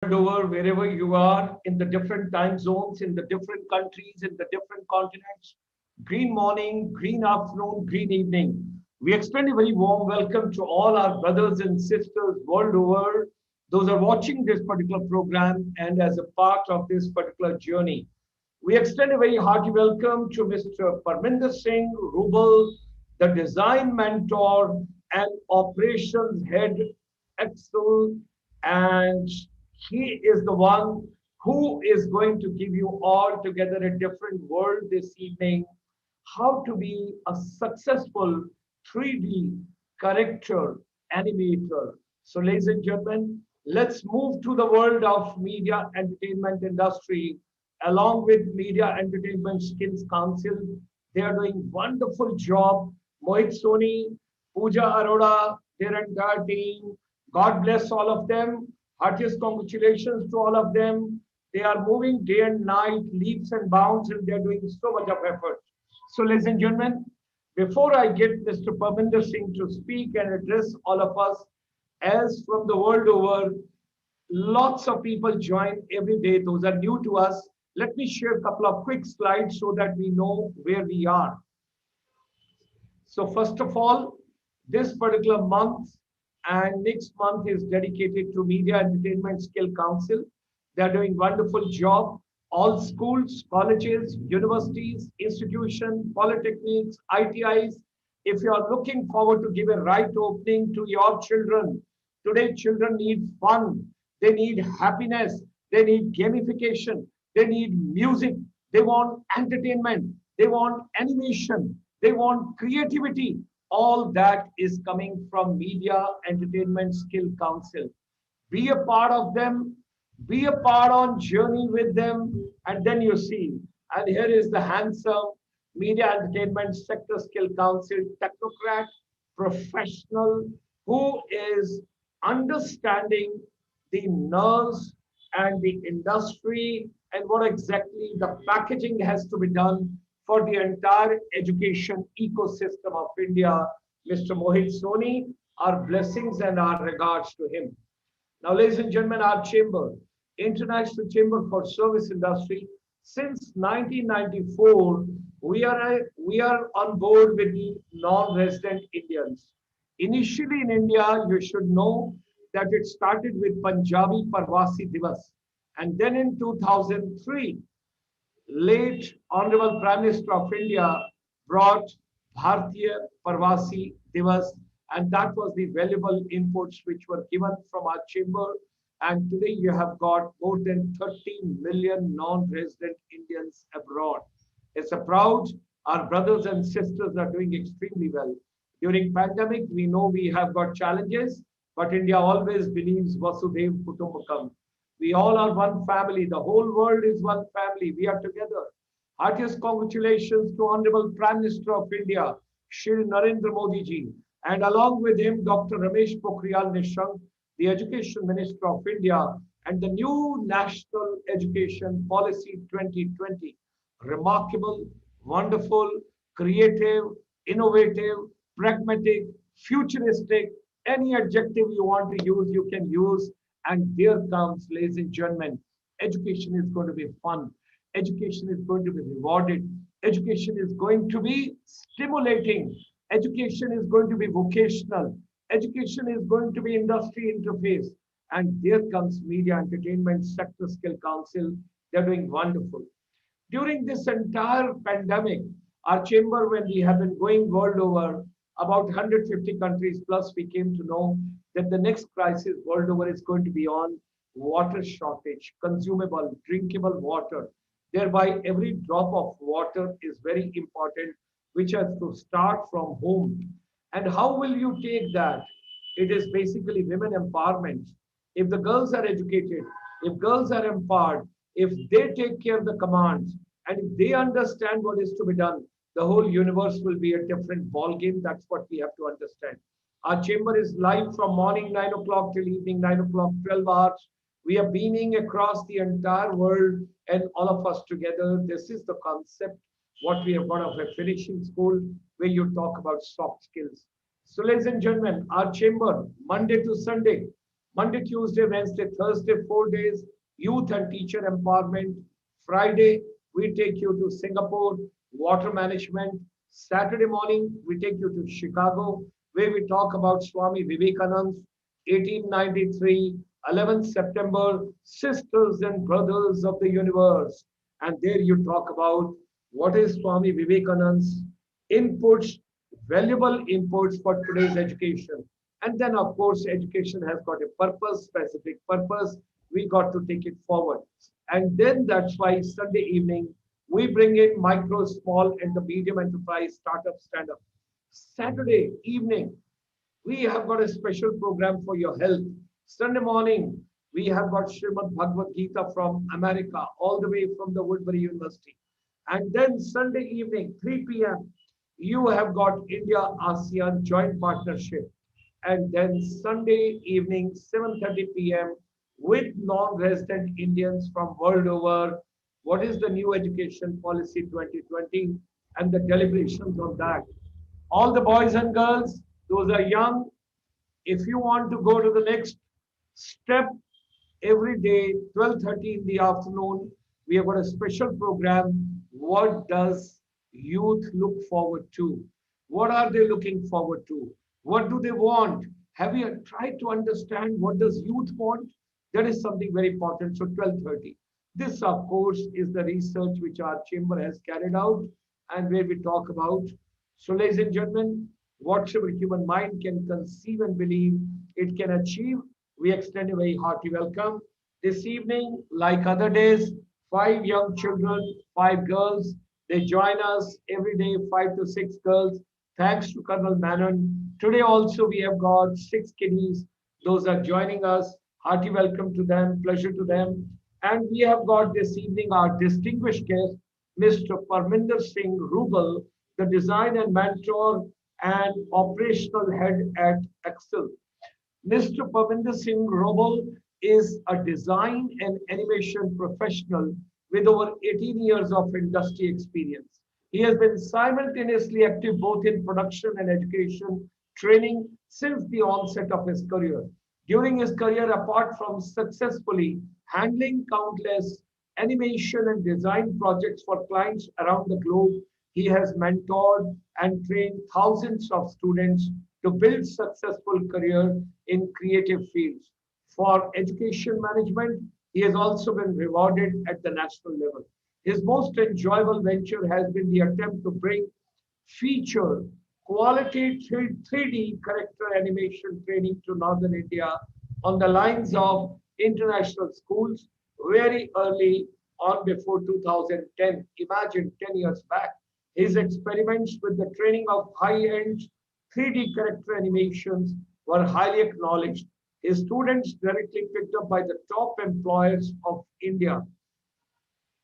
over wherever you are in the different time zones, in the different countries, in the different continents. Green morning, green afternoon, green evening. We extend a very warm welcome to all our brothers and sisters world over. Those are watching this particular program and as a part of this particular journey. We extend a very hearty welcome to Mr. Parminder Singh Roobal, the design mentor and operations head at SXILL, and he is the one who is going to give you all together a different world this evening, how to be a successful 3D character animator. So, ladies and gentlemen, let's move to the world of media entertainment industry along with Media Entertainment Skills Council. They are doing wonderful job. Mohit Soni, Pooja Arora, their entire team. God bless all of them. Heartiest congratulations to all of them. They are moving day and night, leaps and bounds, and they're doing so much of effort. So, ladies and gentlemen, before I get Mr. Parminder Singh to speak and address all of us, as from the world over, lots of people join every day. Those are new to us. Let me share a couple of quick slides so that we know where we are. So first of all, this particular month and next month is dedicated to Media Entertainment Skill Council. They are doing wonderful job. All schools, colleges, universities, institutions, polytechnics, ITIs, if you are looking forward to give a right opening to your children, today children need fun, they need happiness, they need gamification, they need music, they want entertainment, they want animation, they want creativity. All that is coming from Media Entertainment Skill Council. Be a part of them, be a part on journey with them, and then you see. And here is the handsome Media Entertainment Sector Skill Council technocrat, professional, who is understanding the nerves and the industry and what exactly the packaging has to be done for the entire education ecosystem of India. Mr. Mohit Soni, our blessings and our regards to him. Now, ladies and gentlemen, our chamber, International Chamber for Service Industry, since 1994, we are on board with the non-resident Indians. Initially in India, you should know that it started with Punjabi Parvasi Divas. And then in 2003, late Honorable Prime Minister of India brought Bharatiya Parvasi Divas, and that was the valuable inputs which were given from our chamber. And today you have got more than 30 million non-resident Indians abroad. It's a proud, our brothers and sisters are doing extremely well. During pandemic, we know we have got challenges, but India always believes Vasudev Kutumbakam. We all are one family. The whole world is one family. We are together. Heartiest congratulations to Honorable Prime Minister of India, Shri Narendra Modi ji, and along with him, Dr. Ramesh Pokhriyal Nishank, the Education Minister of India, and the new National Education Policy 2020. Remarkable, wonderful, creative, innovative, pragmatic, futuristic, any adjective you want to use, you can use. And there comes, ladies and gentlemen, education is going to be fun. Education is going to be rewarded. Education is going to be stimulating. Education is going to be vocational. Education is going to be industry interface. And there comes Media Entertainment Sector Skill Council. They're doing wonderful. During this entire pandemic, our chamber, when we have been going world over, about 150 countries plus, we came to know that the next crisis world over is going to be on water shortage, consumable, drinkable water. Thereby, every drop of water is very important, which has to start from home. And how will you take that? It is basically women empowerment. If the girls are educated, if girls are empowered, if they take care of the commands, and if they understand what is to be done, the whole universe will be a different ball game. That's what we have to understand. Our chamber is live from morning 9 o'clock till evening 9 o'clock, 12 hours. We are beaming across the entire world and all of us together. This is the concept, what we have got of a finishing school where you talk about soft skills. So ladies and gentlemen, our chamber, Monday to Sunday, Monday, Tuesday, Wednesday, Thursday, 4 days, youth and teacher empowerment. Friday, we take you to Singapore, water management. Saturday morning, we take you to Chicago, where we talk about Swami Vivekananda's 1893, 11th September, Sisters and Brothers of the Universe. And there you talk about what is Swami Vivekananda's inputs, valuable inputs for today's education. And then, of course, education has got a purpose, specific purpose. We got to take it forward. And then that's why Sunday evening, we bring in micro, small, and the medium enterprise startup stand up. Saturday evening, we have got a special program for your health. Sunday morning, we have got Srimad Bhagavad Gita from America, all the way from the Woodbury University. And then Sunday evening, 3 p.m., you have got India-ASEAN joint partnership. And then Sunday evening, 7:30 p.m., with non-resident Indians from world over, what is the new education policy 2020 and the deliberations on that. All the boys and girls, those are young. If you want to go to the next step, every day, 12:30 in the afternoon, we have got a special program. What does youth look forward to? What are they looking forward to? What do they want? Have you tried to understand what does youth want? That is something very important. So 12:30. This, of course, is the research which our chamber has carried out and where we talk about. So, ladies and gentlemen, whatsoever human mind can conceive and believe it can achieve, we extend a very hearty welcome. This evening, like other days, 5 young children, 5 girls, they join us every day, 5 to 6 girls. Thanks to Colonel Manon. Today also we have got 6 kiddies. Those are joining us. Hearty welcome to them, pleasure to them. And we have got this evening our distinguished guest, Mr. Parminder Singh Roobal, the design and mentor and operational head at SXILL. Mr. Parminder Singh Roobal is a design and animation professional with over 18 years of industry experience. He has been simultaneously active both in production and education training since the onset of his career. During his career, apart from successfully handling countless animation and design projects for clients around the globe, he has mentored and trained thousands of students to build successful career in creative fields. For education management, he has also been rewarded at the national level. His most enjoyable venture has been the attempt to bring feature quality 3D character animation training to Northern India on the lines of international schools very early on before 2010. Imagine 10 years back. His experiments with the training of high-end 3D character animations were highly acknowledged. His students directly picked up by the top employers of India.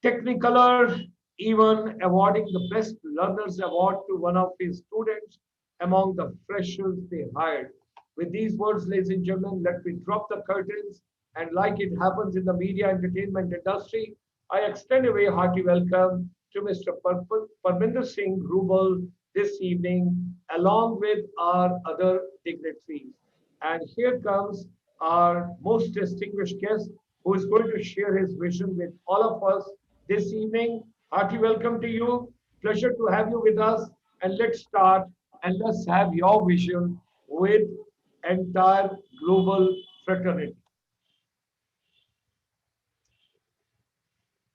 Technicolor even awarding the Best Learners Award to one of his students among the freshers they hired. With these words, ladies and gentlemen, let me drop the curtains. And like it happens in the media entertainment industry, I extend a very hearty welcome to Mr. Parminder Singh Roobal this evening, along with our other dignitaries. And here comes our most distinguished guest, who is going to share his vision with all of us this evening. Hearty welcome to you. Pleasure to have you with us. And let's start and let's have your vision with entire global fraternity.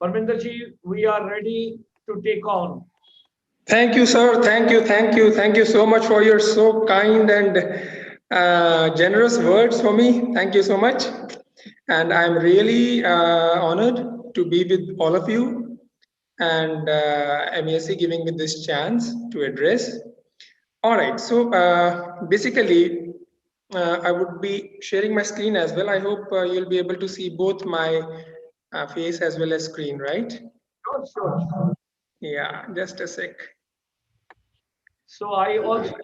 Parminder ji, we are ready to take on. Thank you, sir. Thank you. Thank you. Thank you so much for your so kind and generous words for me. Thank you so much. And I'm really honored to be with all of you and MAC giving me this chance to address. All right. So basically, I would be sharing my screen as well. I hope you'll be able to see both my face as well as screen, right? Sure, sure. Yeah, just a sec. So I also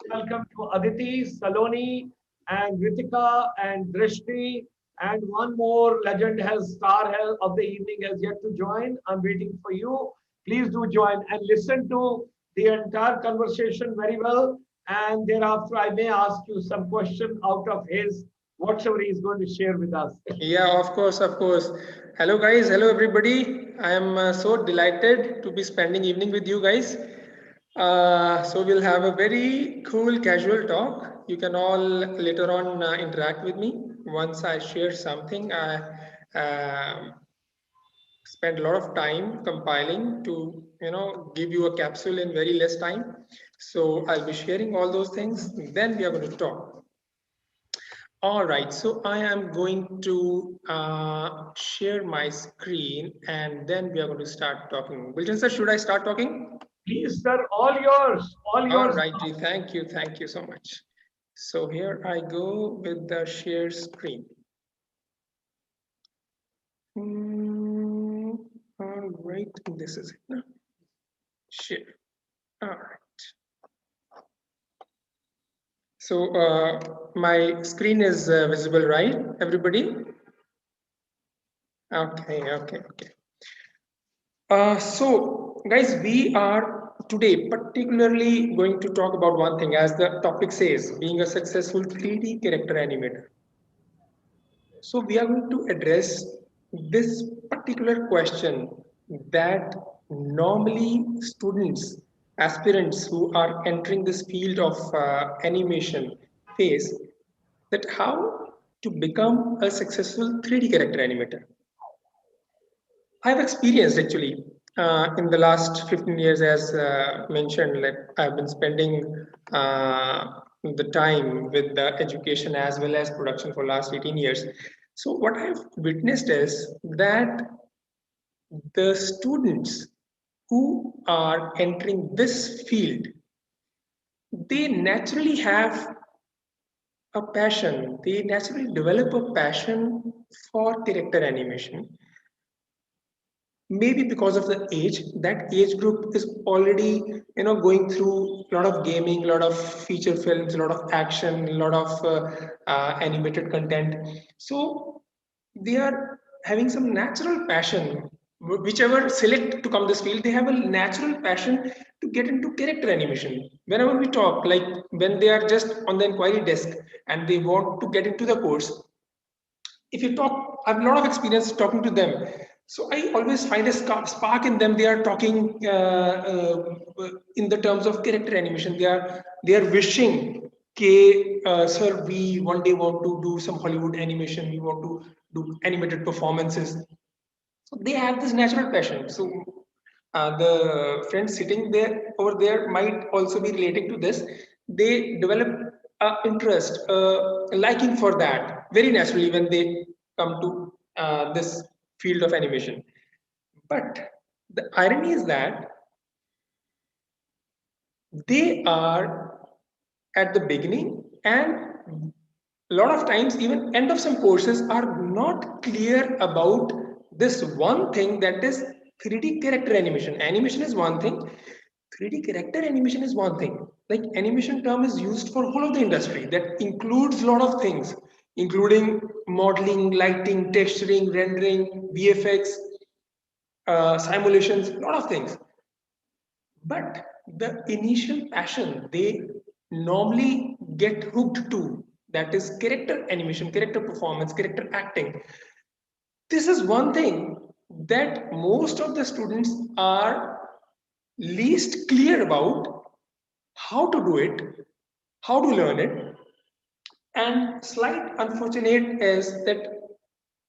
welcome to Aditi, Saloni, and Ritika and Drishti, and one more legend has star of the evening has yet to join. I'm waiting for you. Please do join and listen to the entire conversation very well. And thereafter, I may ask you some question out of his whatever he is going to share with us. Yeah, of course, of course. Hello, guys. Hello, everybody. I am so delighted to be spending evening with you guys. So we'll have a very cool, casual talk. You can all later on interact with me once I share something. I spent a lot of time compiling to give you a capsule in very less time. So I'll be sharing all those things. Then we are going to talk. All right, so I am going to share my screen and then we are going to start talking. Gulshan sir, should I start talking? Please, sir, all yours, all All yours. righty, thank you so much. So here I go with the share screen. All right, this is it now. Share. All right. So my screen is visible, right, everybody? Okay. So guys, we are today particularly going to talk about one thing, as the topic says, being a successful 3D character animator. So we are going to address this particular question that normally students, aspirants who are entering this field of animation face, that how to become a successful 3D character animator. I've experienced actually in the last 15 years, as mentioned, like I've been spending the time with the education as well as production for last 18 years. So what I've witnessed is that the students who are entering this field, they naturally have a passion, they naturally develop a passion for character animation. Maybe because of the age, that age group is already going through a lot of gaming, a lot of feature films, a lot of action, a lot of animated content. So they are having some natural passion, whichever select to come this field, they have a natural passion to get into character animation. Whenever we talk, like when they are just on the inquiry desk and they want to get into the course, if you talk, I have a lot of experience talking to them. So I always find a spark in them. They are talking in the terms of character animation. They are wishing, "Okay, sir, we one day want to do some Hollywood animation. We want to do animated performances." So they have this natural passion. So the friends sitting there over there might also be relating to this. They develop interest, liking for that very naturally when they come to this field of animation. But the irony is that they are at the beginning, and a lot of times even end of some courses are not clear about this one thing, that is 3D character animation. Animation is one thing, 3D character animation is one thing. Like animation term is used for whole of the industry, that includes a lot of things, including modeling, lighting, texturing, rendering, VFX, simulations, a lot of things. But the initial passion they normally get hooked to, that is character animation, character performance, character acting. This is one thing that most of the students are least clear about how to do it, how to learn it. And slight unfortunate is that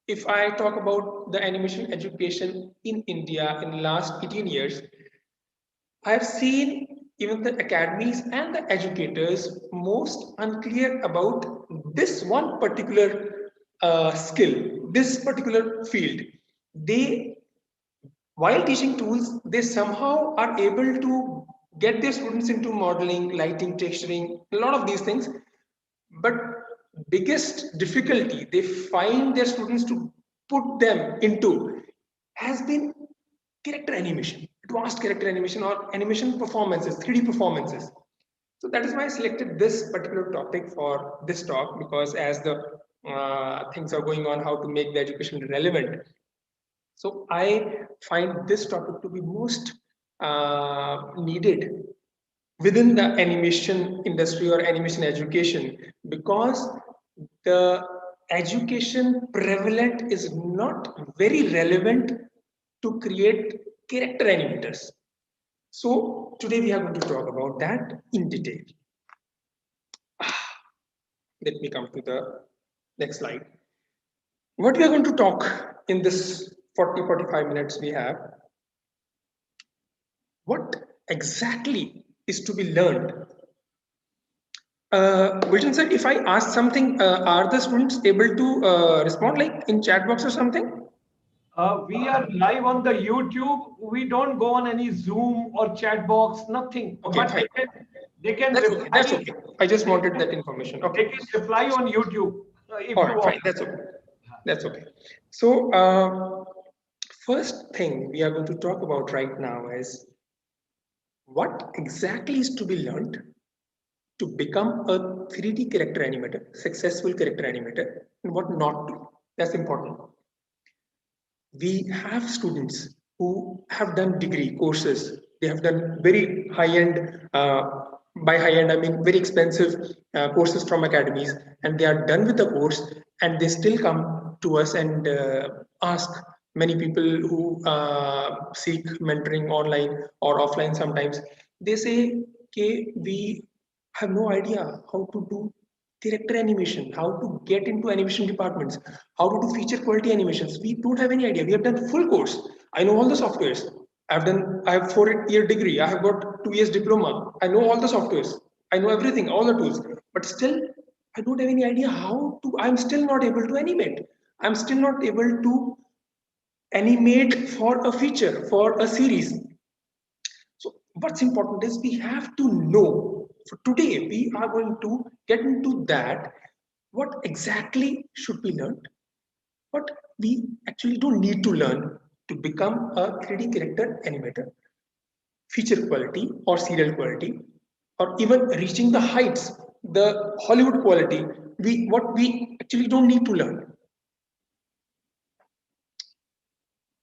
if I talk about the animation education in India in last 18 years, I've seen even the academies and the educators most unclear about this one particular skill, this particular field. They, while teaching tools, they somehow are able to get their students into modeling, lighting, texturing, a lot of these things. But biggest difficulty they find their students to put them into has been character animation, advanced character animation or animation performances, 3D performances. So that is why I selected this particular topic for this talk, because as the things are going on, how to make the education relevant. So I find this topic to be most needed within the animation industry or animation education, because the education prevalent is not very relevant to create character animators. So today we are going to talk about that in detail. Let me come to the next slide. What we are going to talk in this 40-45 minutes we have, what exactly is to be learned. Gulshan said, if I ask something, are the students able to respond like in chat box or something? We are live on the YouTube. We don't go on any Zoom or chat box, nothing. Okay, But fine. they can That's okay. That's reply. okay. I just They wanted can, that information. they Okay. can reply on YouTube if All you right, want. fine. That's okay. That's okay. So, first thing we are going to talk about right now is what exactly is to be learned to become a 3D character animator, successful character animator, and what not to. That's important. We have students who have done degree courses. They have done very high-end, by high-end I mean very expensive courses from academies, and they are done with the course, and they still come to us and ask many people who seek mentoring online or offline sometimes. They say, okay, we have no idea how to do character animation, how to get into animation departments, how to do feature quality animations. We don't have any idea. We have done full course. I know all the softwares. I have 4-year degree. I have got 2 years diploma. I know all the softwares. I know everything, all the tools. But still, I don't have any idea how to, I'm still not able to animate. I'm still not able to animate for a feature, for a series. So what's important is we have to know. For today, we are going to get into that. What exactly should be learned? What we actually don't need to learn to become a 3D character animator, feature quality or serial quality, or even reaching the heights, the Hollywood quality. What we actually don't need to learn.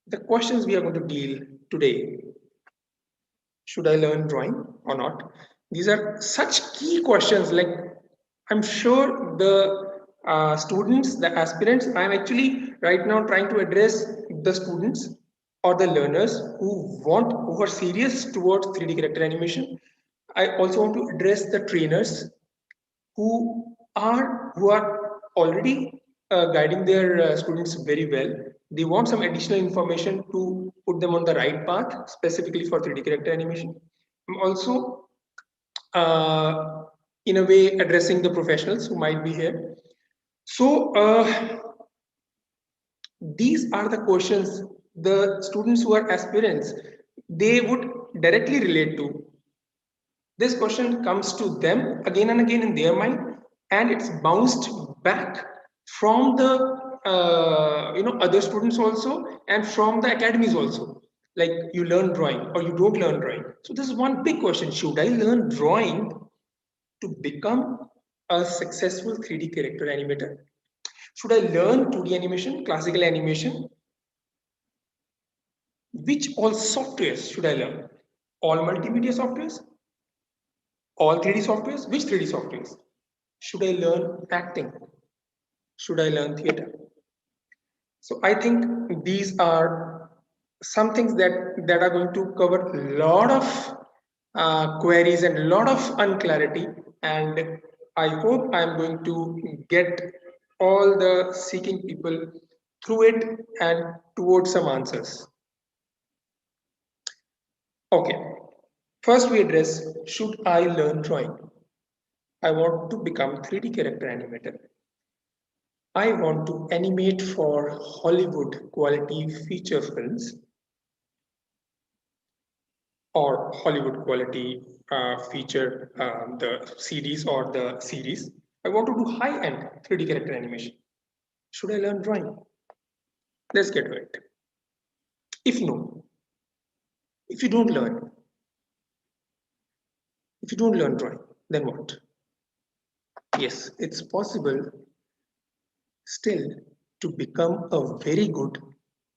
The questions we are going to deal today. Should I learn drawing or not? These are such key questions. Like I'm sure the students, the aspirants, I'm actually right now trying to address the students or the learners who are serious towards 3D character animation. I also want to address the trainers who are already guiding their students very well. They want some additional information to put them on the right path, specifically for 3D character animation. I'm also, uh, in a way, addressing the professionals who might be here. So, these are the questions the students who are aspirants, they would directly relate to. This question comes to them again and again in their mind, and it's bounced back from the other students also, and from the academies also. Like you learn drawing or you don't learn drawing. So this is one big question: should I learn drawing to become a successful 3D character animator? Should I learn 2D animation, classical animation? Which all softwares should I learn? All multimedia softwares? All 3D softwares? Which 3D softwares? Should I learn acting? Should I learn theater? So I think these are some things that are going to cover a lot of queries and a lot of unclarity. And I hope I'm going to get all the seeking people through it and towards some answers. Okay, first we address, should I learn drawing? I want to become 3D character animator. I want to animate for Hollywood quality feature films or Hollywood quality feature the CDs or the series. I want to do high-end 3D character animation. Should I learn drawing? Let's get to it. If no, if you don't learn, if you don't learn drawing, then what? Yes, it's possible still to become a very good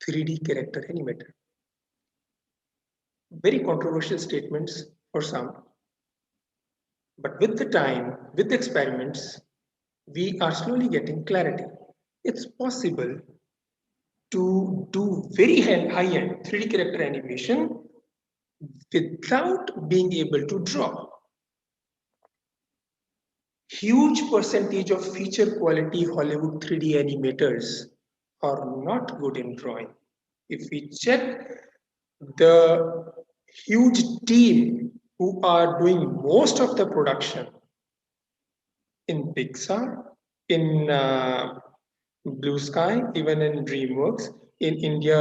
3D character animator. Very controversial statements for some, but with the time, with the experiments, we are slowly getting clarity. it's possible to do very high-end 3D character animation without being able to draw. Huge percentage of feature quality Hollywood 3D animators are not good in drawing. If we check the huge team who are doing most of the production in Pixar, in Blue Sky, even in DreamWorks, in India,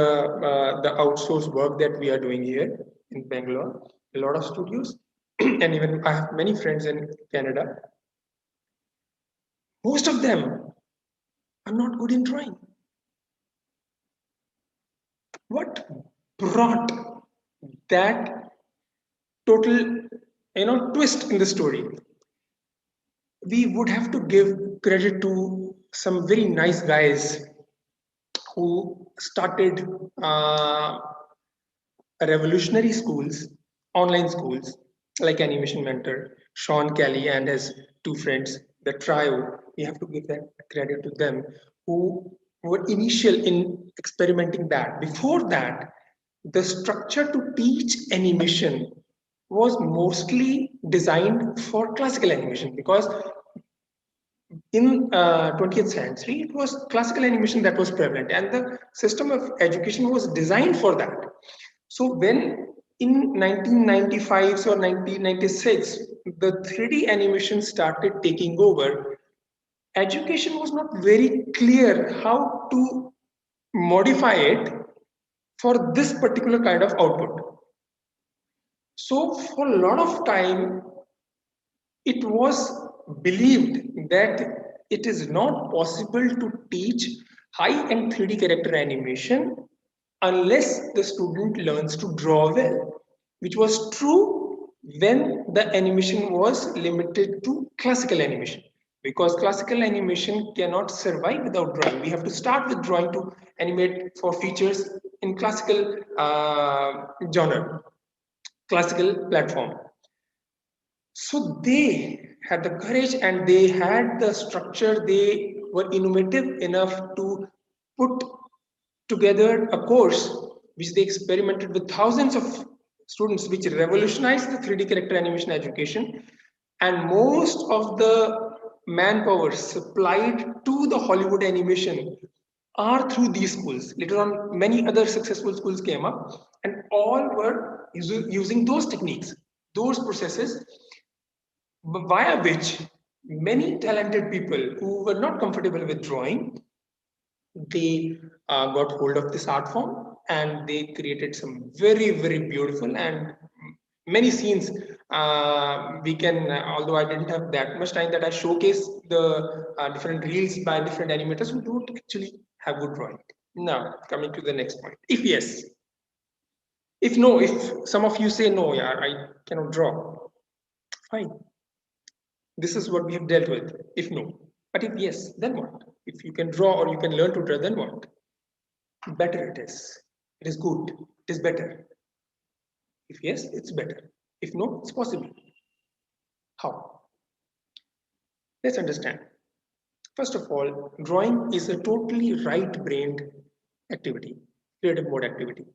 the outsourced work that we are doing here in Bangalore, a lot of studios, and even I have many friends in Canada. Most of them are not good in drawing. What brought that total, twist in the story? We would have to give credit to some very nice guys who started revolutionary schools, online schools like Animation Mentor, Sean Kelly and his two friends, the trio. We have to give that credit to them who were initial in experimenting that. Before that, the structure to teach animation was mostly designed for classical animation because in 20th century it was classical animation that was prevalent and the system of education was designed for that. So when in 1995 or 1996 the 3D animation started taking over, education was not very clear how to modify it for this particular kind of output. So for a lot of time it was believed that it is not possible to teach high-end 3D character animation unless the student learns to draw well, which was true when the animation was limited to classical animation. Because classical animation cannot survive without drawing. We have to start with drawing to animate for features in classical genre, classical platform. So they had the courage and they had the structure, they were innovative enough to put together a course which they experimented with thousands of students, which revolutionized the 3D character animation education. And most of the manpower supplied to the Hollywood animation are through these schools. Later on, many other successful schools came up, and all were using those techniques, those processes via which many talented people who were not comfortable with drawing, they got hold of this art form and they created some very beautiful and many scenes. We can, although I didn't have that much time that I showcase the different reels by different animators who don't actually have good drawing. Now coming to the next point, if yes, if no, if some of you say no, yeah, I cannot draw, fine. This is what we have dealt with, if no. But if yes, then what? If you can draw or you can learn to draw, then what? Better it is. It is good. It is better. If yes, it's better. If no, it's possible. How? Let's understand. First of all, drawing is a totally right-brained activity, creative mode activity.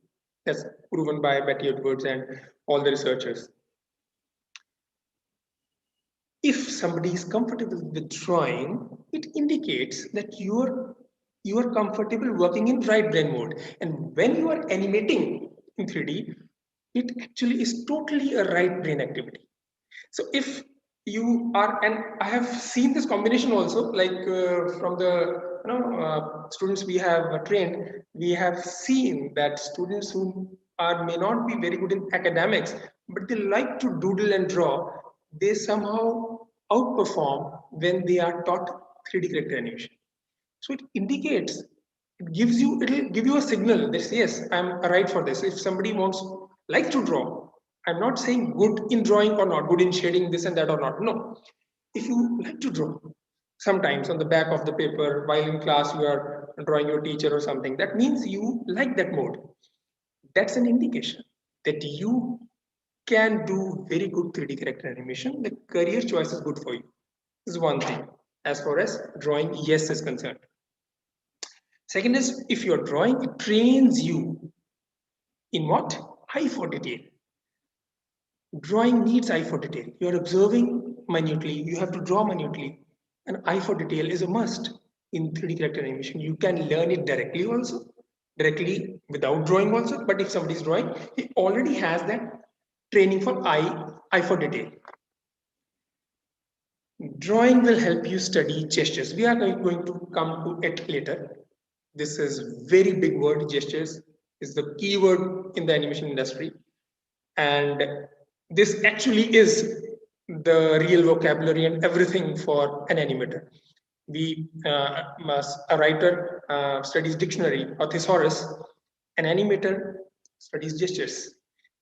That's proven by Betty Edwards and all the researchers. If somebody is comfortable with drawing, it indicates that you are comfortable working in right brain mode. And when you are animating in 3D, it actually is totally a right brain activity. So if you are, and I have seen this combination also, like from the students we have trained, we have seen that students who are may not be very good in academics, but they like to doodle and draw, they somehow outperform when they are taught 3D character animation. So it indicates, it'll give you a signal that yes, I'm right for this. If somebody likes to draw, I'm not saying good in drawing or not, good in shading this and that or not. No. If you like to draw, sometimes on the back of the paper, while in class you are drawing your teacher or something, that means you like that mode. That's an indication that you can do very good 3D character animation. The career choice is good for you. This is one thing as far as drawing yes is concerned. Second is, if you're drawing, it trains you in what? Eye for detail. Drawing needs eye for detail. You're observing minutely, you have to draw minutely. And eye for detail is a must in 3D character animation. You can learn it directly also, directly without drawing also. But if somebody is drawing, he already has that training for eye for detail. Drawing will help you study gestures. We are going to come to it later. This is very big word. Gestures is the key word in the animation industry. And this actually is the real vocabulary and everything for an animator. A writer studies dictionary or thesaurus, an animator studies gestures.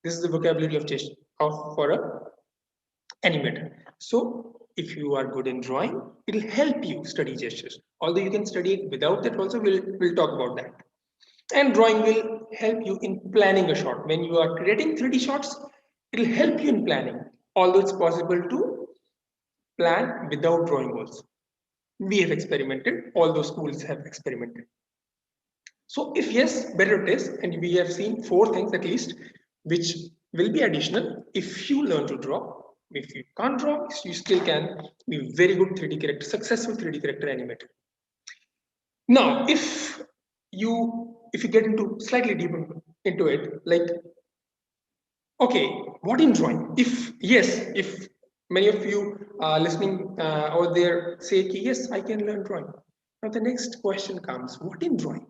This is the vocabulary of gesture for a animator. So if you are good in drawing, it'll help you study gestures. Although you can study it without that also, we'll talk about that. And drawing will help you in planning a shot. When you are creating 3D shots, it'll help you in planning. Although it's possible to plan without drawing also. We have experimented, all those schools have experimented. So if yes, better it is, and we have seen 4 things at least, which will be additional if you learn to draw. If you can't draw, you still can be very good 3D character, successful 3D character animator. Now, if you get into slightly deeper into it, like, okay, what in drawing? If yes, if many of you listening over there say, yes, I can learn drawing. Now the next question comes, what in drawing?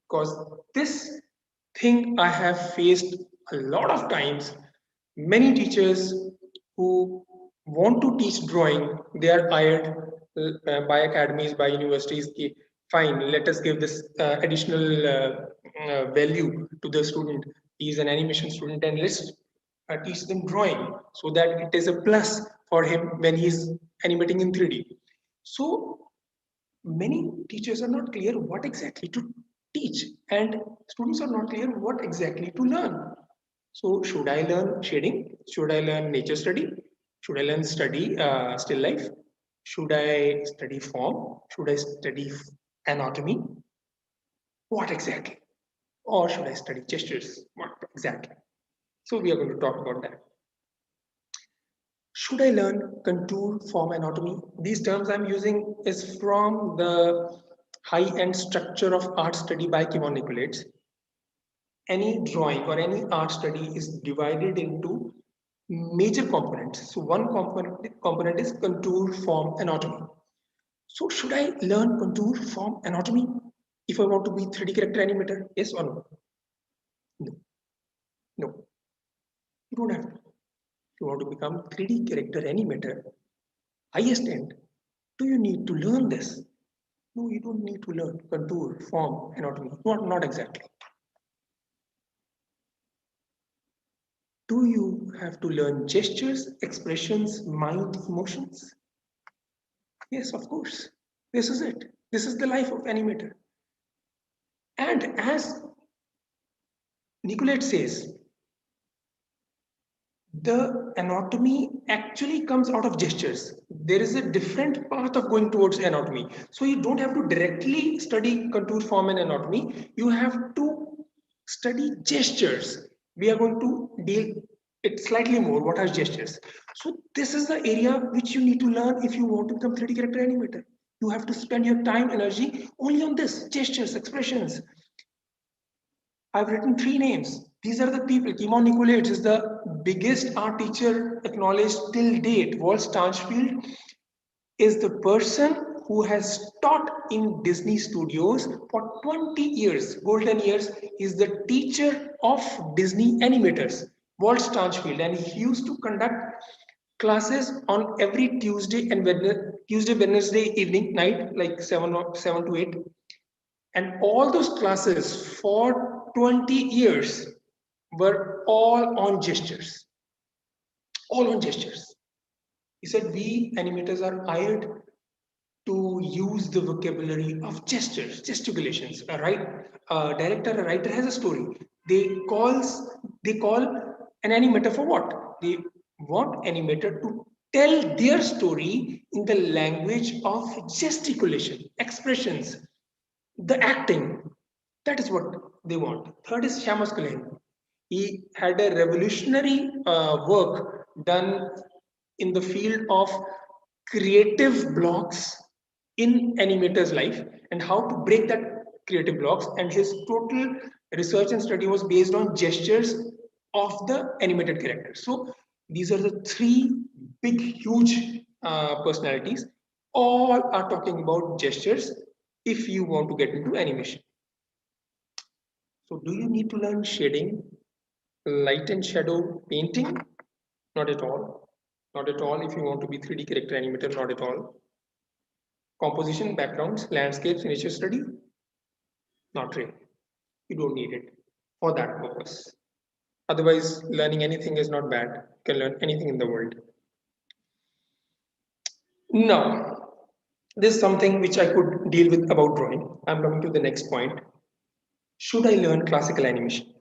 Because this thing I have faced a lot of times. Many teachers who want to teach drawing, they are hired by academies, by universities. Fine, let us give this additional value to the student. He is an animation student, and let's teach them drawing so that it is a plus for him when he's animating in 3D. So many teachers are not clear what exactly to teach, and students are not clear what exactly to learn. So should I learn shading? Should I learn nature study? Should I learn study still life? Should I study form? Should I study anatomy? What exactly? Or should I study gestures? What exactly? So we are going to talk about that. Should I learn contour, form, anatomy? These terms I'm using is from the high-end structure of art study by Kimon Nicolaides. Any drawing or any art study is divided into major components. So one component is contour, form, anatomy. So should I learn contour, form, anatomy if I want to be 3D character animator? Yes or no? No. No. You don't have to. If you want to become 3D character animator, highest end, do you need to learn this? No, you don't need to learn contour, form, anatomy. Not exactly. Do you have to learn gestures, expressions, mind, emotions? Yes, of course. This is it. This is the life of animator. And as Nicolette says, the anatomy actually comes out of gestures. There is a different path of going towards anatomy. So you don't have to directly study contour, form, and anatomy. You have to study gestures. We are going to deal it slightly more. What are gestures? So this is the area which you need to learn if you want to become 3D character animator. You have to spend your time, energy only on this, gestures, expressions. I've written 3 names. These are the people. Kimon Nicolaides is the biggest art teacher acknowledged till date. Walt Stanchfield is the person who has taught in Disney Studios for 20 years. Golden years. Is the teacher of Disney animators. Walt Stanchfield. And he used to conduct classes on every Tuesday and Wednesday evening, night, like 7 to 8. And all those classes for 20 years were all on gestures. All on gestures. He said, we animators are hired to use the vocabulary of gestures, gesticulations. A director, a writer has a story. They call an animator for what? They want animator to tell their story in the language of gesticulation, expressions. The acting, that is what they want. Third is Sharma. He had a revolutionary work done in the field of creative blocks in animator's life and how to break that creative blocks. And his total research and study was based on gestures of the animated character. So these are the three big, huge personalities. All are talking about gestures if you want to get into animation. So do you need to learn shading, light and shadow painting? Not at all. Not at all if you want to be 3D character animator, not at all. Composition, backgrounds, landscapes, nature study? Not really. You don't need it for that purpose. Otherwise, learning anything is not bad. You can learn anything in the world. Now, this is something which I could deal with about drawing. I'm coming to the next point. Should I learn classical animation?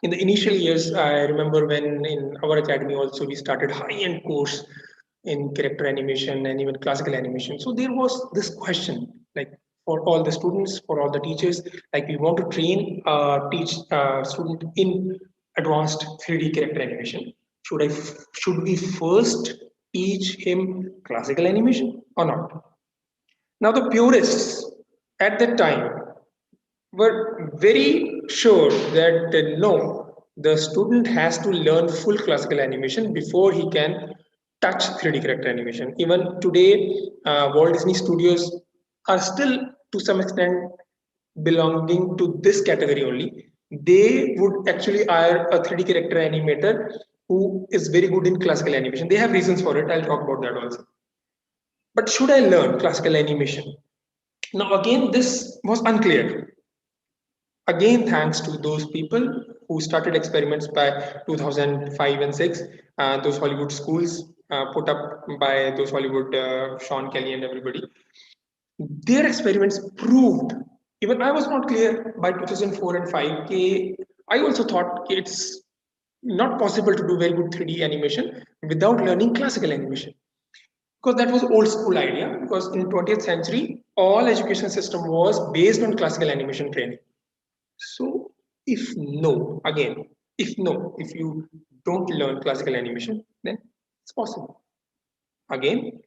In the initial years, I remember when in our academy also we started high-end course in character animation and even classical animation. So there was this question, like for all the students, for all the teachers, like we want to train teach student in advanced 3D character animation. Should we first teach him classical animation or not? Now the purists at that time were very sure that no, the student has to learn full classical animation before he can touch 3D character animation. Even today, Walt Disney Studios are still to some extent belonging to this category only. They would actually hire a 3D character animator who is very good in classical animation. They have reasons for it. I'll talk about that also. But should I learn classical animation? Now, again, this was unclear. Again, thanks to those people who started experiments by 2005 and 6, those Hollywood schools put up by those Hollywood Sean Kelly and everybody. Their experiments proved, even I was not clear by 2004 and 5, I also thought it's not possible to do very good 3D animation without learning classical animation. Because that was old school idea, because in 20th century, all education system was based on classical animation training. So if no, again, if no, if you don't learn classical animation, then it's possible. Again,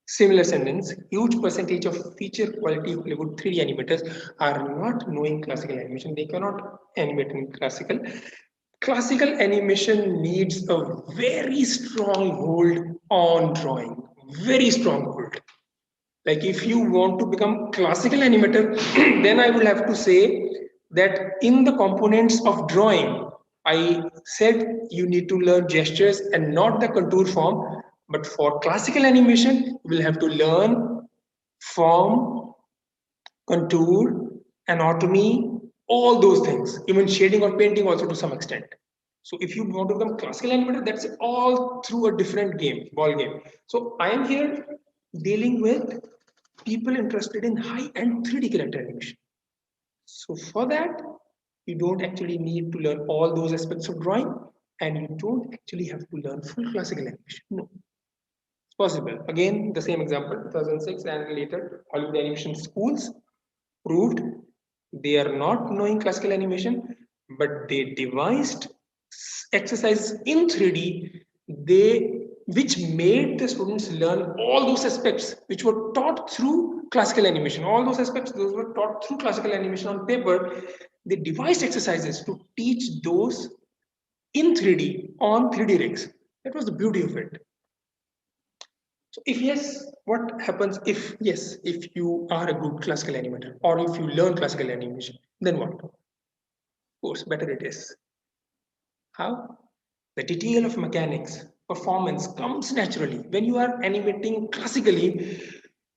similar sentence, huge percentage of feature quality Hollywood 3D animators are not knowing classical animation. They cannot animate in classical. Classical animation needs a very strong hold on drawing, very strong hold. Like if you want to become classical animator, then I will have to say that in the components of drawing, I said you need to learn gestures and not the contour form. But for classical animation, you will have to learn form, contour, anatomy, all those things, even shading or painting also to some extent. So if you want to become classical animator, that's all through a different game, ball game. So I am here dealing with people interested in high-end 3D character animation. So for that, you don't actually need to learn all those aspects of drawing, and you don't actually have to learn full classical animation. No, it's possible. Again, the same example, 2006 and later, Hollywood animation schools proved they are not knowing classical animation, but they devised exercises in 3D they which made the students learn all those aspects which were taught through classical animation. All those aspects those were taught through classical animation on paper. They devised exercises to teach those in 3D on 3D rigs. That was the beauty of it. So if yes, what happens if yes, if you are a good classical animator or if you learn classical animation, then what? Of course, better it is. How? The detail of mechanics, performance comes naturally. When you are animating classically,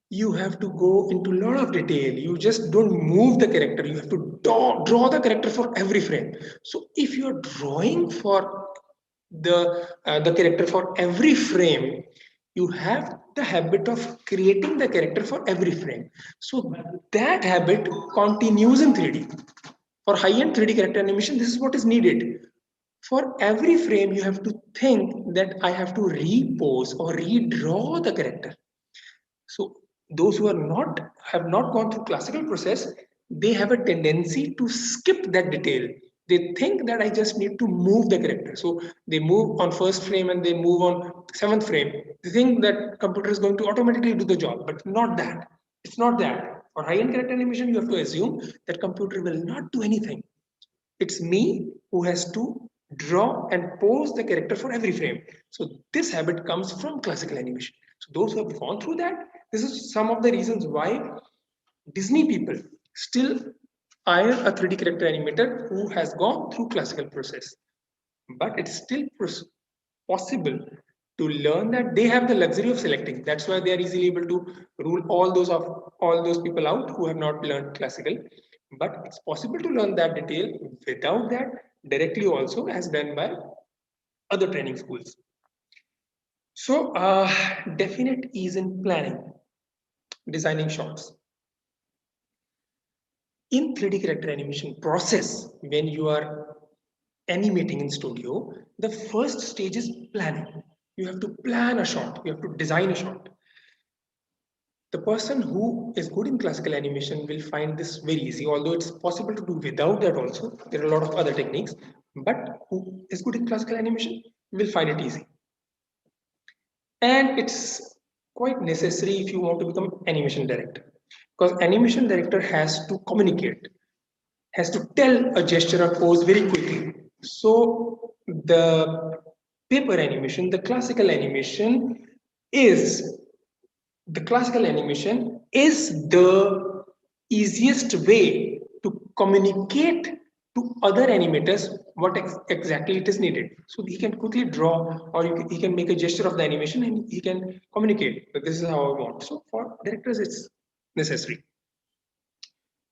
you have to go into a lot of detail. You just don't move the character. You have to draw the character for every frame. So if you are drawing for the character for every frame, you have the habit of creating the character for every frame. So that habit continues in 3D. For high-end 3D character animation, this is what is needed. For every frame, you have to think that I have to repose or redraw the character. So those who have not gone through classical process, they have a tendency to skip that detail. They think that I just need to move the character. So they move on first frame and they move on seventh frame. They think that computer is going to automatically do the job, but not that. It's not that. For high-end character animation, you have to assume that computer will not do anything. It's me who has to draw and pose the character for every frame. So this habit comes from classical animation. So those who have gone through that, this is some of the reasons why Disney people still hire a 3D character animator who has gone through classical process. But it's still possible to learn that. They have the luxury of selecting. That's why they are easily able to rule all those people out who have not learned classical. But it's possible to learn that detail without that directly also, as done by other training schools. So definite ease in planning, designing shots. In 3D character animation process, when you are animating in studio, the first stage is planning. You have to plan a shot, you have to design a shot. The person who is good in classical animation will find this very easy, although it's possible to do without that also. There are a lot of other techniques, but who is good in classical animation will find it easy. And it's quite necessary if you want to become animation director, because animation director has to communicate, has to tell a gesture or pose very quickly. So the paper animation, is the classical animation is the easiest way to communicate to other animators what exactly it is needed. So he can quickly draw, or he can make a gesture of the animation and he can communicate that this is how I want. So for directors, it's necessary.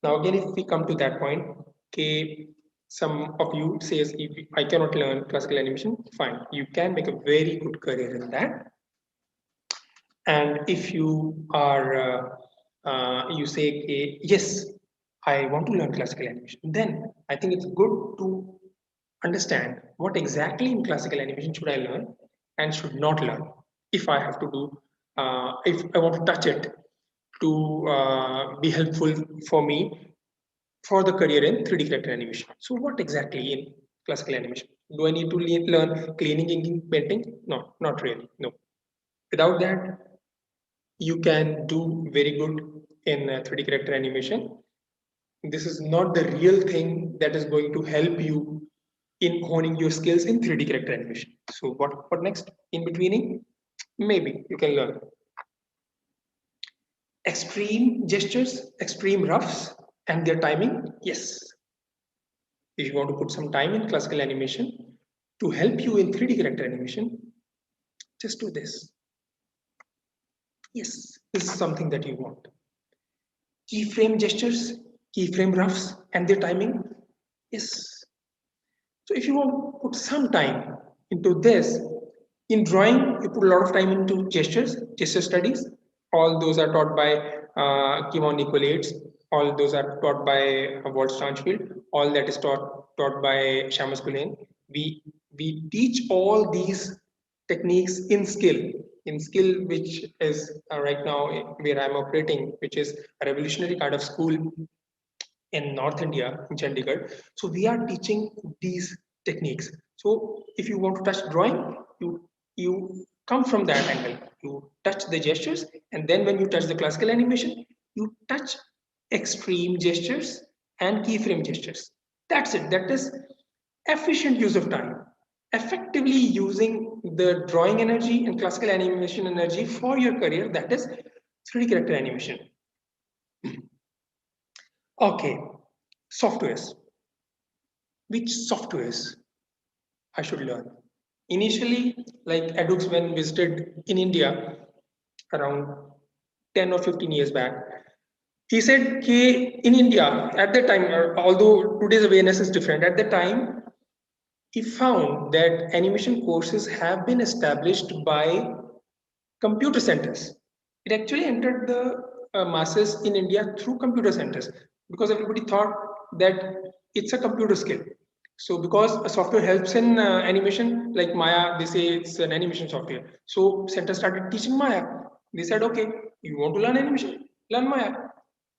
Now again, if we come to that point, okay, some of you says if I cannot learn classical animation, fine, you can make a very good career in that. And if you are you say, okay, yes, I want to learn classical animation, then I think it's good to understand what exactly in classical animation should I learn and should not learn. If I have to do, if I want to touch it to be helpful for me for the career in 3D character animation. So what exactly in classical animation? Do I need to learn cleaning, inking, painting? No, not really, no. Without that, you can do very good in 3D character animation. This is not the real thing that is going to help you in honing your skills in 3D character animation. So what next? In betweening, maybe you can learn extreme gestures, extreme roughs, and their timing. Yes, if you want to put some time in classical animation to help you in 3D character animation, just do this. Yes, this is something that you want. Keyframe gestures, keyframe roughs, and their timing. Yes. So if you want to put some time into this, in drawing, you put a lot of time into gestures, gesture studies. All those are taught by Kimon Nicolates. All those are taught by Walt Stanchfield. All that is taught by Shamus Gulen. We teach all these techniques in skill, which is right now where I'm operating, which is a revolutionary kind of school in North India, in Chandigarh. So we are teaching these techniques. So if you want to touch drawing, you come from that angle. You touch the gestures, and then when you touch the classical animation, you touch extreme gestures and keyframe gestures. That's it. That is efficient use of time. Effectively using the drawing energy and classical animation energy for your career, that is 3D character animation. Okay, softwares. Which softwares I should learn? Initially, like Edux when visited in India around 10 or 15 years back, he said कि in India at that time, although today's awareness is different, at that time he found that animation courses have been established by computer centers. It actually entered the masses in India through computer centers because everybody thought that it's a computer skill. So because a software helps in animation, like Maya, they say it's an animation software. So centers started teaching Maya. They said, okay, You want to learn animation? Learn Maya.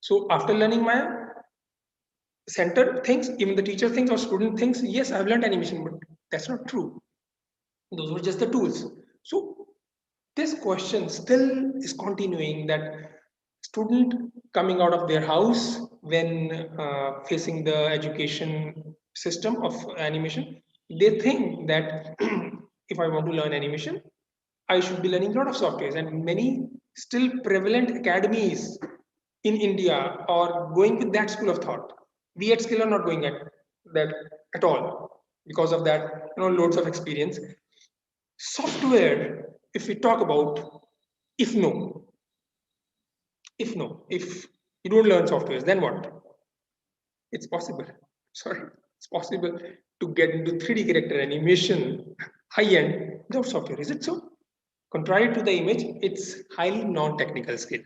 So after learning Maya, center thinks, even the teacher thinks or student thinks, yes, I've learned animation, but that's not true. Those were just the tools. So this question still is continuing, that student coming out of their house when facing the education system of animation, they think that if I want to learn animation, I should be learning a lot of softwares, and many still prevalent academies in India are going with that school of thought. We at Skill are not going at that at all because of that, loads of experience. Software, if we talk about, if no, if you don't learn softwares, then what? It's possible. Sorry, it's possible to get into 3D character animation high end without software. Is it so? Contrary to the image, it's highly non-technical skill.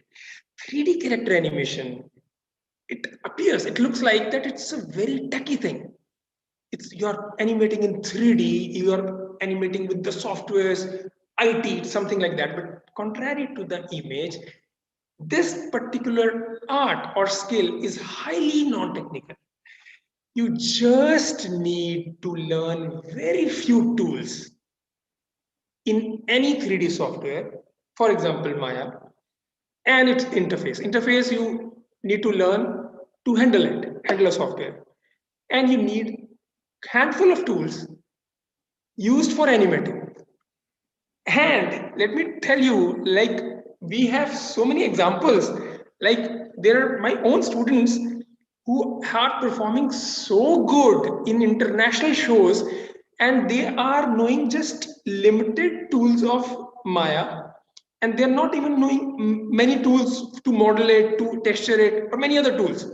3D character animation, it appears, it looks like that it's a very techy thing. It's you're animating in 3D, you're animating with the softwares, IT, something like that. But contrary to the image, this particular art or skill is highly non-technical. You just need to learn very few tools in any 3D software, for example, Maya, and its interface. Interface you need to learn to handle a software. And you need handful of tools used for animating. And let me tell you, like, we have so many examples. Like, there are my own students who are performing so good in international shows, and they are knowing just limited tools of Maya, and they're not even knowing many tools to model it, to texture it, or many other tools.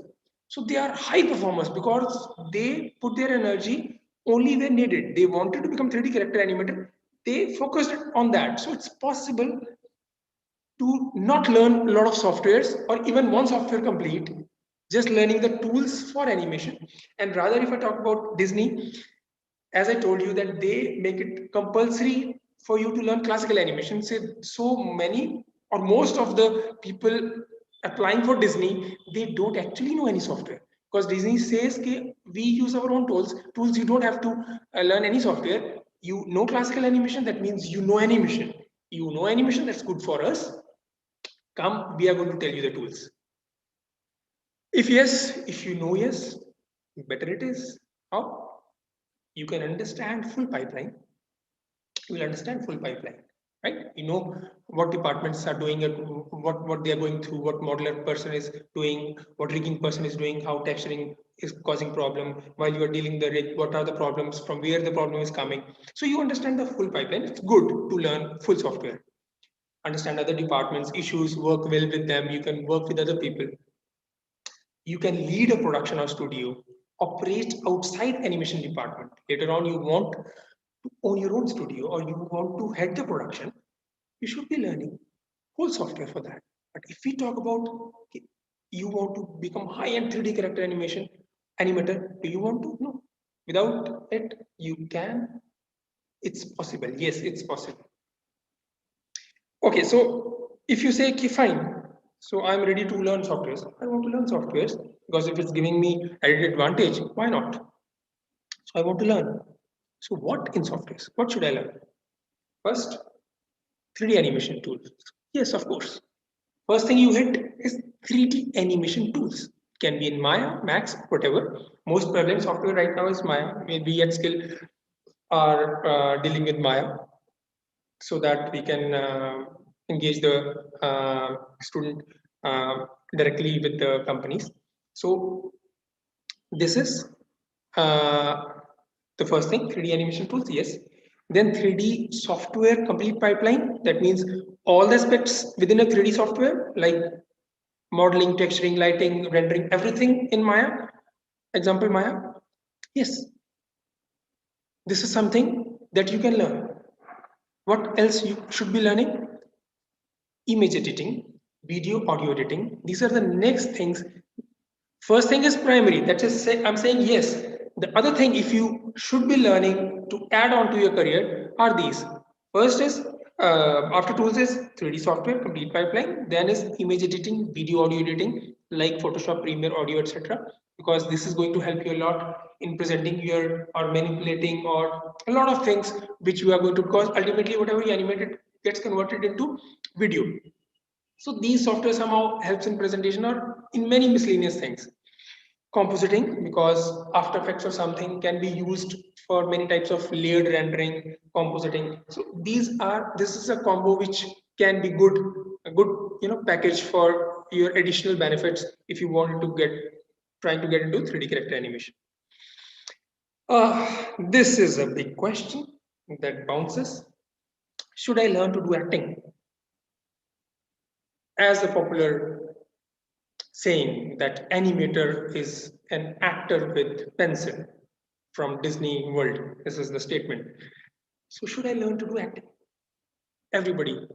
So they are high performers because they put their energy only where needed. They wanted to become 3D character animator. They focused on that. So it's possible to not learn a lot of softwares or even one software complete, just learning the tools for animation. And rather, if I talk about Disney, as I told you that they make it compulsory for you to learn classical animation. Say so many or most of the people applying for Disney, they don't actually know any software, because Disney says that we use our own tools. You don't have to learn any software. You know classical animation, that means you know animation. You know animation, that's good for us. Come, we are going to tell you the tools. If yes, if you know yes, better it is. How? You can understand full pipeline. You will understand full pipeline, right? You know what departments are doing it, what they are going through, what modeler person is doing, what rigging person is doing, how texturing is causing problem while you are dealing the rig, what are the problems, from where the problem is coming. So you understand the full pipeline. It's good to learn full software, understand other departments issues, work well with them. You can work with other people. You can lead a production or studio, operate outside animation department. Later on, you want to own your own studio or you want to head the production, you should be learning whole software for that. But if we talk about, okay, you want to become high-end 3D character animation animator, do you want to? No. Without it, you can. It's possible. Yes, it's possible. Okay, so if you say, okay, fine, so I'm ready to learn softwares. I want to learn softwares because if it's giving me added advantage, why not? So I want to learn. So what in softwares? What should I learn? First, 3D animation tools. Yes, of course. First thing you hit is 3D animation tools. Can be in Maya, Max, whatever. Most prevalent software right now is Maya. Maybe at Skill are dealing with Maya so that we can engage the student directly with the companies. So this is uh, the first thing, 3D animation tools, yes. Then 3D software complete pipeline. That means all the aspects within a 3D software, like modeling, texturing, lighting, rendering, everything in Maya. Example Maya. Yes, this is something that you can learn. What else you should be learning? Image editing, video, audio editing. These are the next things. First thing is primary. That is, I'm saying yes. The other thing, if you should be learning to add on to your career, are these. First is After tools is 3D software, complete pipeline. Then is image editing, video audio editing, like Photoshop, Premiere, audio, etc. Because this is going to help you a lot in presenting your or manipulating or a lot of things which you are going to, because ultimately whatever you animated gets converted into video. So these software somehow helps in presentation or in many miscellaneous things. Compositing, because After Effects or something can be used for many types of layered rendering, compositing. So this is a combo which can be a good package for your additional benefits if you wanted to trying to get into 3D character animation. This is a big question that bounces. Should I learn to do acting? As a popular saying that animator is an actor with pencil from Disney World. This is the statement. So should I learn to do acting? Everybody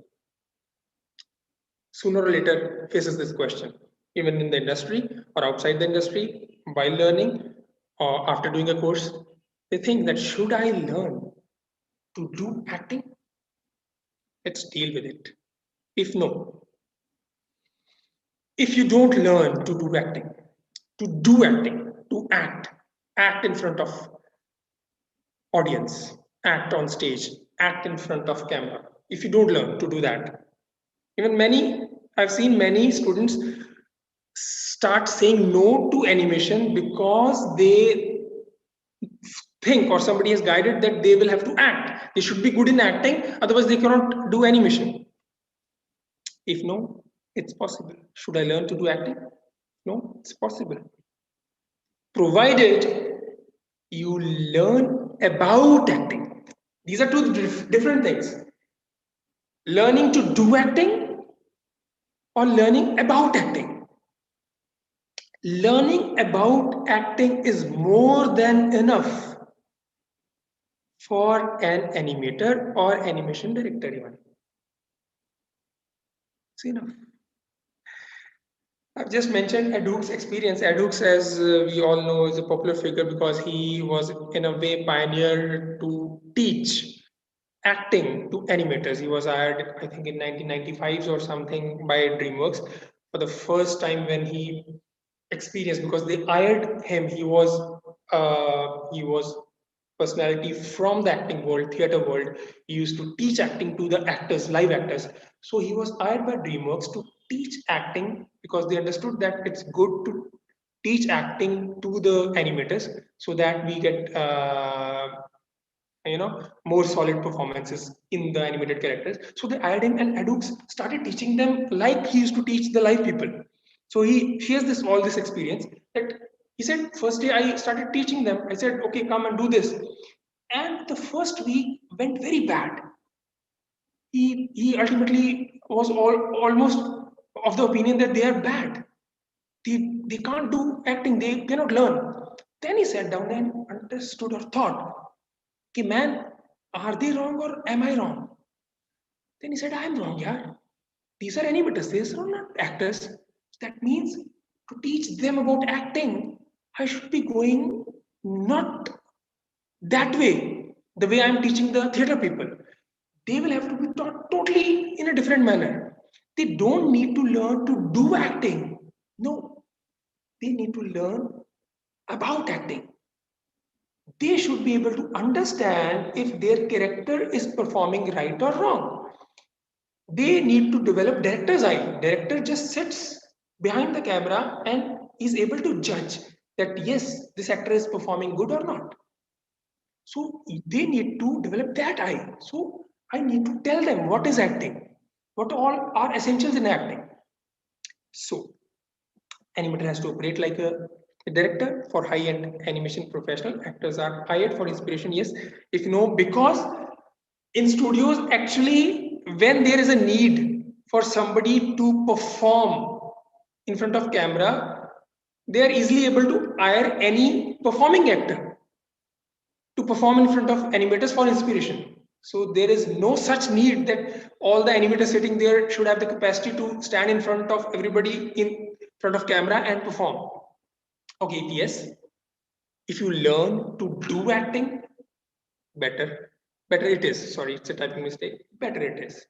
sooner or later faces this question, even in the industry or outside the industry, while learning or after doing a course. They think that should I learn to do acting? Let's deal with it. If no, if you don't learn to do acting, to act in front of audience, act on stage, act in front of camera. If you don't learn to do that, I've seen many students start saying no to animation because they think or somebody has guided that they will have to act. They should be good in acting, otherwise they cannot do animation. If no, it's possible. Should I learn to do acting? No, it's possible. Provided you learn about acting. These are two different things. Learning to do acting or learning about acting. Learning about acting is more than enough for an animator or animation director even. It's enough. I've just mentioned Edu's experience. Edu's, as we all know, is a popular figure because he was in a way pioneer to teach acting to animators. He was hired, I think, in 1995 or something by DreamWorks for the first time when he experienced, because they hired him. He was personality from the acting world, theater world. He used to teach acting to the actors, live actors. So he was hired by DreamWorks to teach acting because they understood that it's good to teach acting to the animators so that we get more solid performances in the animated characters. So they hired him, and Edux started teaching them like he used to teach the live people. So he has all this experience that he said first day I started teaching them. I said, okay, come and do this. And the first week went very bad. He ultimately was almost of the opinion that they are bad. They can't do acting, they cannot learn. Then he sat down and understood or thought, okay, man, are they wrong or am I wrong? Then he said, I'm wrong, yeah. These are animators, these are not actors. That means to teach them about acting, I should be going not that way, the way I'm teaching the theater people. They will have to be taught totally in a different manner. They don't need to learn to do acting. No, they need to learn about acting. They should be able to understand if their character is performing right or wrong. They need to develop director's eye. Director just sits behind the camera and is able to judge that yes, this actor is performing good or not. So they need to develop that eye. So I need to tell them what is acting, what all are essentials in acting. So animator has to operate like a director for high-end animation professional. Actors are hired for inspiration, yes. If you know, because in studios, actually, when there is a need for somebody to perform in front of camera, they are easily able to hire any performing actor to perform in front of animators for inspiration. So there is no such need that all the animators sitting there should have the capacity to stand in front of everybody in front of camera and perform. Okay, yes, if you learn to do acting, better. Better it is. Sorry, it's a typing mistake. Better it is.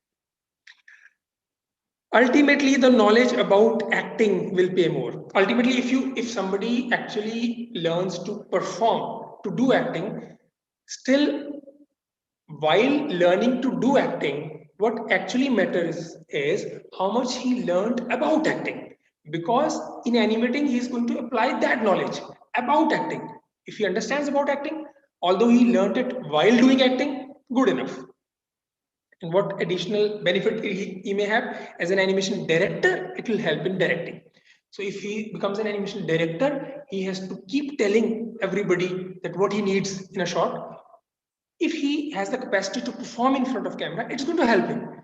Ultimately, the knowledge about acting will pay more. Ultimately, if somebody actually learns to perform, to do acting, still while learning to do acting, what actually matters is how much he learned about acting. Because in animating, he is going to apply that knowledge about acting. If he understands about acting, although he learned it while doing acting, good enough. And what additional benefit he may have as an animation director, it will help in directing. So if he becomes an animation director, he has to keep telling everybody that what he needs in a shot. If he has the capacity to perform in front of camera, it's going to help him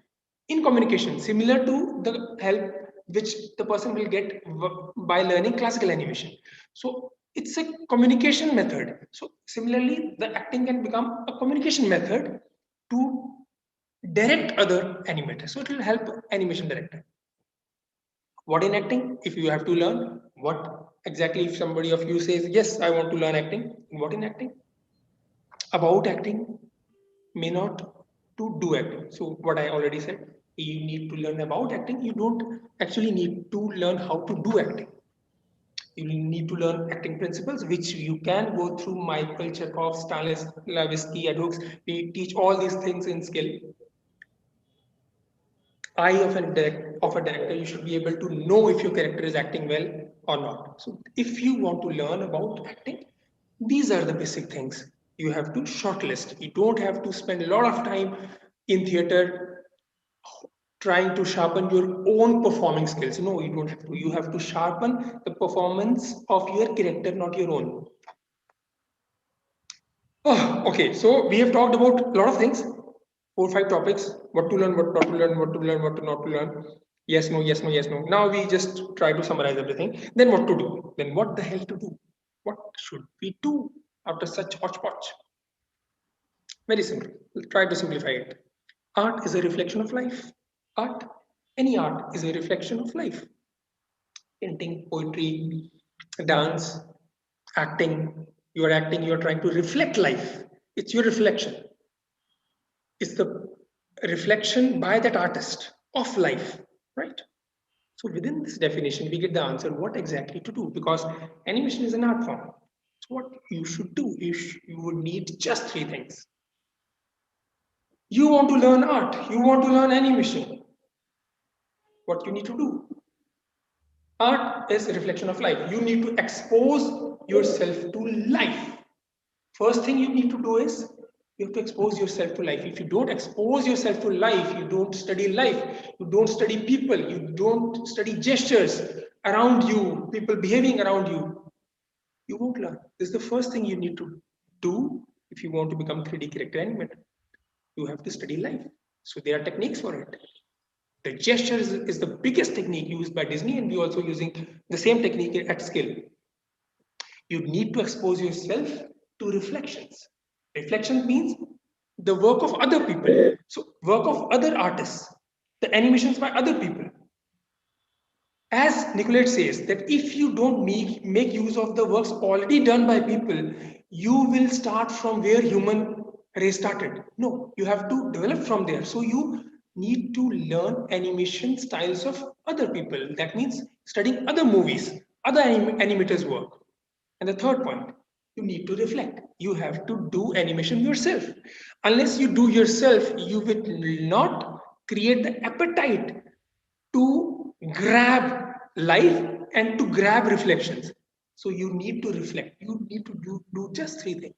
in communication, similar to the help which the person will get by learning classical animation. So it's a communication method. So similarly, the acting can become a communication method to direct other animators. So it will help animation director. What in acting? If you have to learn, what exactly if somebody of you says, yes, I want to learn acting, what in acting? About acting may not to do acting. So what I already said, you need to learn about acting. You don't actually need to learn how to do acting. You need to learn acting principles, which you can go through Michael Chekhov, Stanislavski, Adhooks. We teach all these things in skill. Eye of a director, you should be able to know if your character is acting well or not. So if you want to learn about acting, these are the basic things you have to shortlist. You don't have to spend a lot of time in theater trying to sharpen your own performing skills. No, you don't have to. You have to sharpen the performance of your character, not your own. Oh, okay, so we have talked about a lot of things, 4 or 5 topics: what to learn, what not to learn, what to learn, what to not to learn. Yes, no, yes, no, yes, no. Now we just try to summarize everything. Then what to do? Then what the hell to do? What should we do after such hodgepodge? Very simple. We'll try to simplify it. Art is a reflection of life. Art, any art is a reflection of life. Painting, poetry, dance, acting. You are acting, you are trying to reflect life. It's your reflection. It's the reflection by that artist of life, right? So within this definition, we get the answer what exactly to do, because animation is an art form. So what you should do is you would need just 3 things. You want to learn art, you want to learn animation. What you need to do? Art is a reflection of life. You need to expose yourself to life. First thing you need to do is you have to expose yourself to life. If you don't expose yourself to life, you don't study life, you don't study people, you don't study gestures around you, people behaving around you, you won't learn. This is the first thing you need to do if you want to become 3D character animator. You have to study life. So there are techniques for it. The gesture is the biggest technique used by Disney, and we're also using the same technique at SXILL. You need to expose yourself to reflections. Reflection means the work of other people. So work of other artists, the animations by other people. As Nicolette says, that if you don't make use of the works already done by people, you will start from where human race started. No, you have to develop from there. So you need to learn animation styles of other people. That means studying other movies, other animators' work. And the third point, you need to reflect. You have to do animation yourself. Unless you do yourself, you will not create the appetite to grab life and to grab reflections. So you need to reflect. You need to do just 3 things.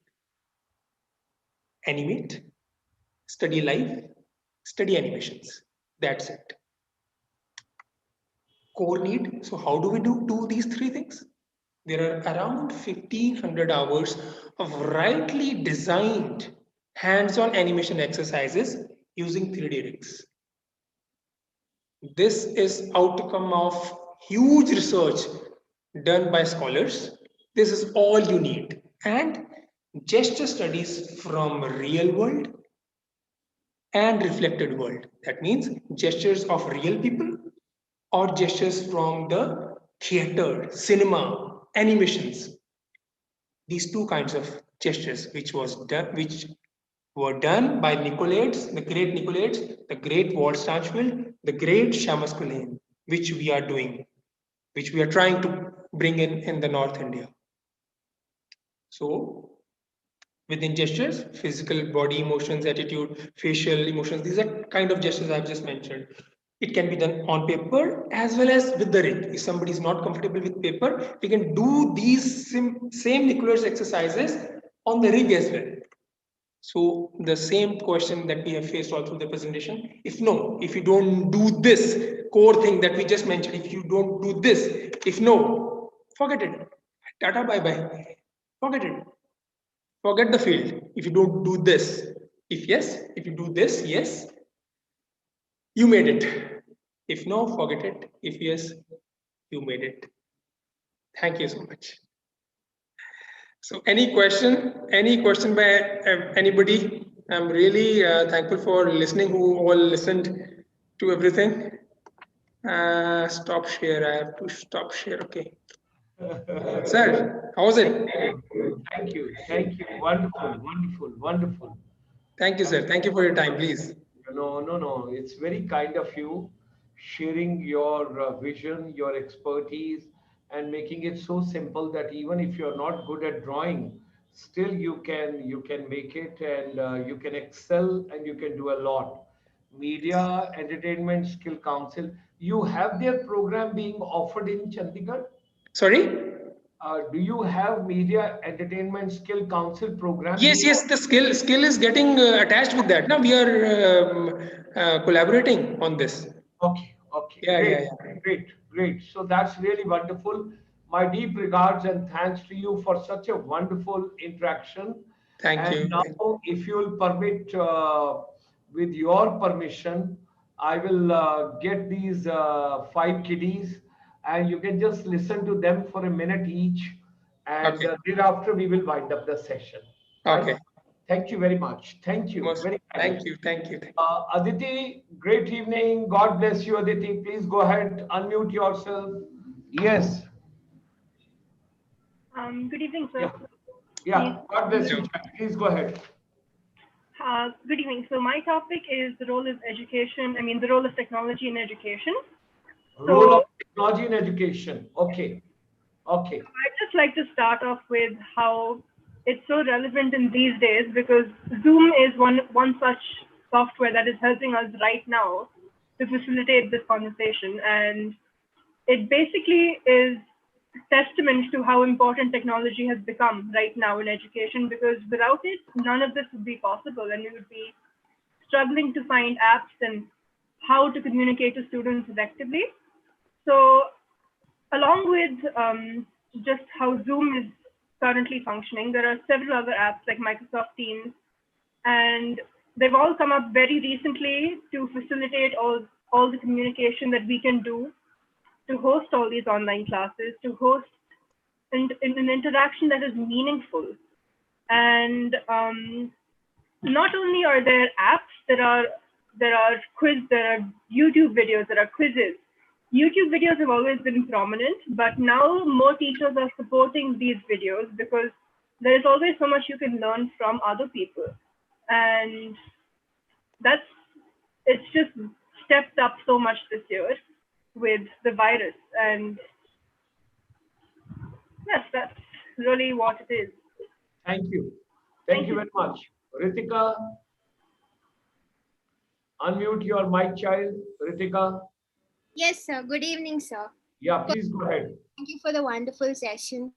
Animate, study life, study animations. That's it. Core need. So how do we do these 3 things? There are around 1500 hours of rightly designed hands-on animation exercises using 3D rigs. This is outcome of huge research done by scholars. This is all you need. And gesture studies from real world and reflected world. That means gestures of real people or gestures from the theater, cinema, animations. These 2 kinds of gestures which were done by Nicolates, the great Nicolates, the great Walt Stanchfield, the great Shamasculine, which we are doing, which we are trying to bring in the North India. So within gestures, physical, body emotions, attitude, facial emotions, these are kind of gestures I've just mentioned. It can be done on paper as well as with the rig. If somebody is not comfortable with paper, we can do these same Nicolates exercises on the rig as well. So the same question that we have faced all through the presentation, if you don't do this core thing that we just mentioned, if you don't do this, if no, forget it. Tata bye bye. Forget it. Forget the field. If you don't do this, if yes, if you do this, yes, you made it. If no, forget it. If yes, you made it. Thank you so much. So any question by anybody? I'm really thankful for listening, who all listened to everything. Stop share. I have to stop share. Okay. Sir, how was it? Thank you. Thank you. Wonderful, wonderful, wonderful. Thank you, sir. Thank you for your time, please. No. It's very kind of you sharing your vision, your expertise, and making it so simple that even if you're not good at drawing, still you can make it, and you can excel, and you can do a lot. Media Entertainment Skill Council. You have their program being offered in Chandigarh? Sorry? Do you have Media Entertainment Skill Council program Yes, being yes, the skill is getting attached with that. Now we are collaborating on this. Okay, okay, Yeah, great, yeah, yeah. great. So that's really wonderful. My deep regards and thanks to you for such a wonderful interaction. Thank And you. now, if you'll permit, with your permission, I will get these five kiddies, and you can just listen to them for a minute each, and Okay, thereafter we will wind up the session. Right? okay. Thank you very much. Thank you. Most Very kind of thank you. you, thank you. Aditi, great evening. God bless you, Aditi. Please go ahead, unmute yourself. Yes. Good evening, sir. Yeah. Please. Yeah. God bless you, Hello. Jack. Please go ahead. Good evening. So my topic is the role of education. The role of technology in education. Role of technology in education. Okay. Okay. I'd just like to start off with how it's so relevant in these days, because Zoom is one such software that is helping us right now to facilitate this conversation, and it basically is testament to how important technology has become right now in education, because without it, none of this would be possible, and we would be struggling to find apps and how to communicate to students effectively. So along with just how Zoom is currently functioning, there are several other apps like Microsoft Teams, and they've all come up very recently to facilitate all the communication that we can do, to host all these online classes, to host in an interaction that is meaningful. And not only are there apps, there are YouTube videos, there are quizzes. YouTube videos have always been prominent, but now more teachers are supporting these videos because there is always so much you can learn from other people. And it's just stepped up so much this year with the virus. And yes, that's really what it is. Thank you. Thank you very much. Ritika, unmute your mic, child. Ritika. Yes, sir. Good evening, sir. Yeah, please go ahead. Thank you for the wonderful session.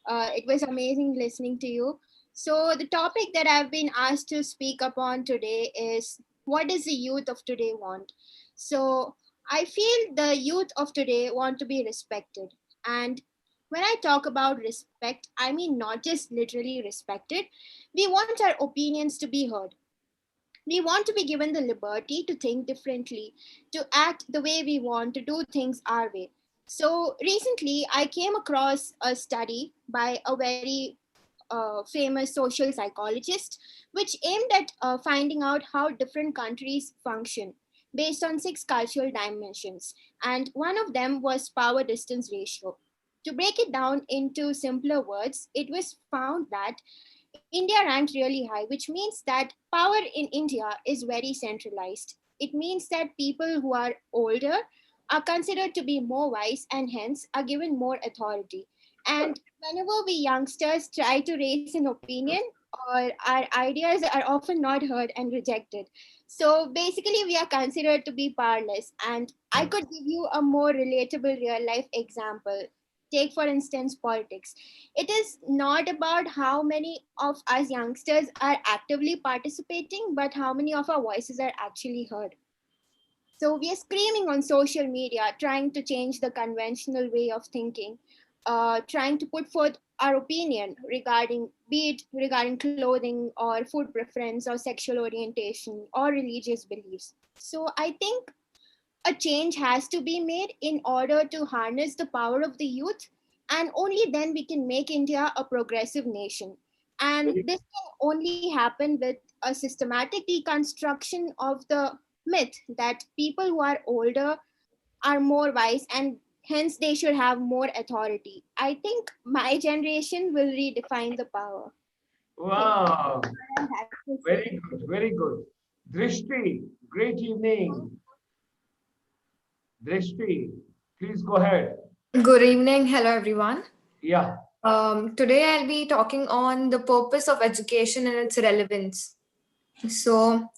It was amazing listening to you. So, the topic that I've been asked to speak upon today is, what does the youth of today want? So, I feel the youth of today want to be respected. And when I talk about respect, I mean not just literally respected. We want our opinions to be heard. We want to be given the liberty to think differently, to act the way we want, to do things our way. So recently, I came across a study by a very famous social psychologist, which aimed at finding out how different countries function based on six cultural dimensions. And one of them was power distance ratio. To break it down into simpler words, it was found that India ranked really high, which means that power in India is very centralized. It means that people who are older are considered to be more wise and hence are given more authority. And whenever we youngsters try to raise an opinion, or our ideas are often not heard and rejected. So basically, we are considered to be powerless. And I could give you a more relatable real life example. Take, for instance, politics. It is not about how many of us youngsters are actively participating, but how many of our voices are actually heard. So we are screaming on social media, trying to change the conventional way of thinking, trying to put forth our opinion regarding, be it regarding clothing or food preference or sexual orientation or religious beliefs. So I think a change has to be made in order to harness the power of the youth, and only then we can make India a progressive nation. And Very, this can only happen with a systematic deconstruction of the myth that people who are older are more wise and hence they should have more authority. I think my generation will redefine the power. Okay, wow, I have to say. very good, very good. Drishti, great evening. Drishti, please go ahead. Good evening. Hello, everyone. Yeah, Today I'll be talking on the purpose of education and its relevance. So,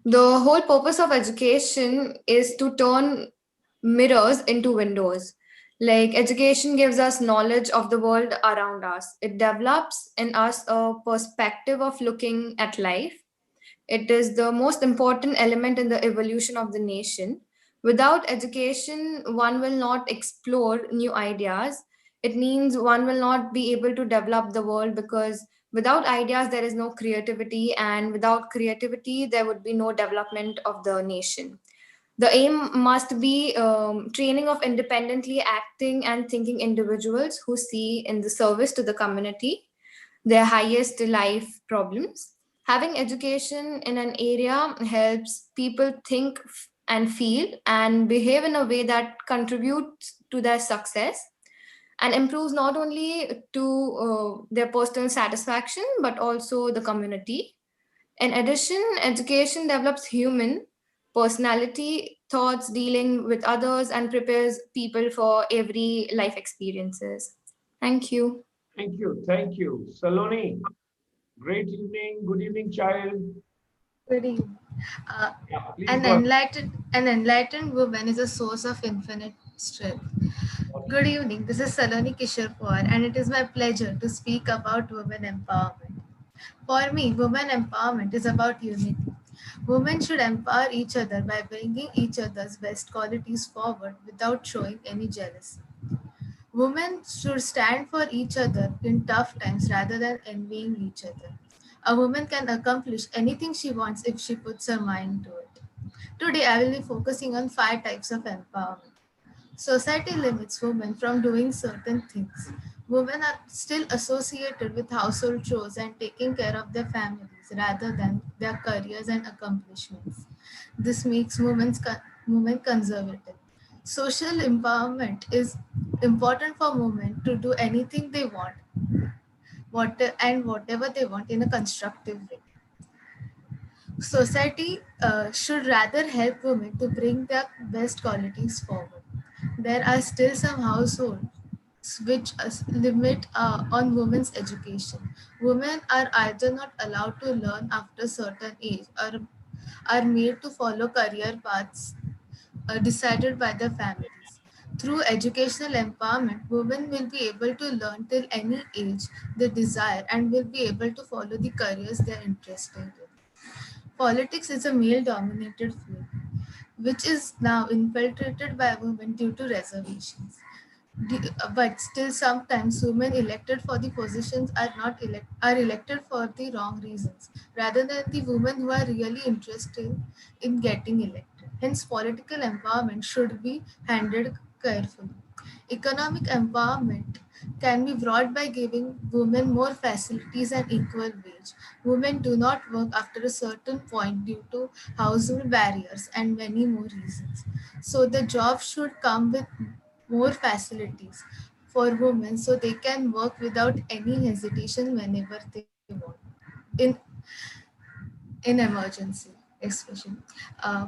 the whole purpose of education is to turn mirrors into windows. Like, education gives us knowledge of the world around us, it develops in us a perspective of looking at life. It is the most important element in the evolution of the nation. Without education, one will not explore new ideas. It means one will not be able to develop the world because without ideas, there is no creativity, and without creativity, there would be no development of the nation. The aim must be training of independently acting and thinking individuals who see in the service to the community their highest life problems. Having education in an area helps people think and feel and behave in a way that contributes to their success and improves not only to their personal satisfaction but also the community. In addition, education develops human personality, thoughts, dealing with others, and prepares people for every life experiences. Thank you. thank you, thank you. Saloni, great evening, good evening, child. Good evening. Uh, Yeah, please an go ahead. enlightened woman is a source of infinite strength. Good evening. This is Saloni Kishore Pawar, and it is my pleasure to speak about women empowerment. For me, women empowerment is about unity. Women should empower each other by bringing each other's best qualities forward without showing any jealousy. Women should stand for each other in tough times rather than envying each other. A woman can accomplish anything she wants if she puts her mind to it. Today, I will be focusing on 5 types of empowerment. Society limits women from doing certain things. Women are still associated with household chores and taking care of their families rather than their careers and accomplishments. This makes women conservative. Social empowerment is important for women to do anything they want, whatever they want in a constructive way. Society should rather help women to bring their best qualities forward. There are still some households which limit on women's education. Women are either not allowed to learn after a certain age or are made to follow career paths decided by their families. Through educational empowerment, women will be able to learn till any age they desire and will be able to follow the careers they are interested in. Politics is a male dominated field, which is now infiltrated by women due to reservations. But still, sometimes women elected for the positions are elected for the wrong reasons, rather than the women who are really interested in getting elected. Hence, political empowerment should be handled carefully. Economic empowerment can be brought by giving women more facilities and equal wage. Women do not work after a certain point due to household barriers and many more reasons. So the job should come with more facilities for women so they can work without any hesitation whenever they want. in in emergency especially.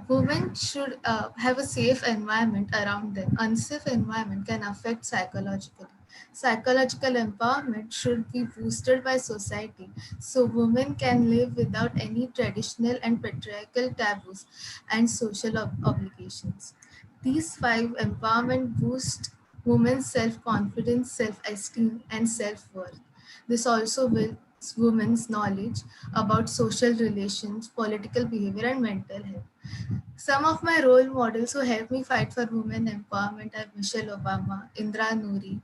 Women should have a safe environment around them. Unsafe environment can affect psychologically. Psychological empowerment should be boosted by society so women can live without any traditional and patriarchal taboos and social obligations. These five empowerment boost women's self-confidence, self-esteem, and self-worth. This also builds women's knowledge about social relations, political behavior, and mental health. Some of my role models who helped me fight for women empowerment are Michelle Obama, Indra Nui,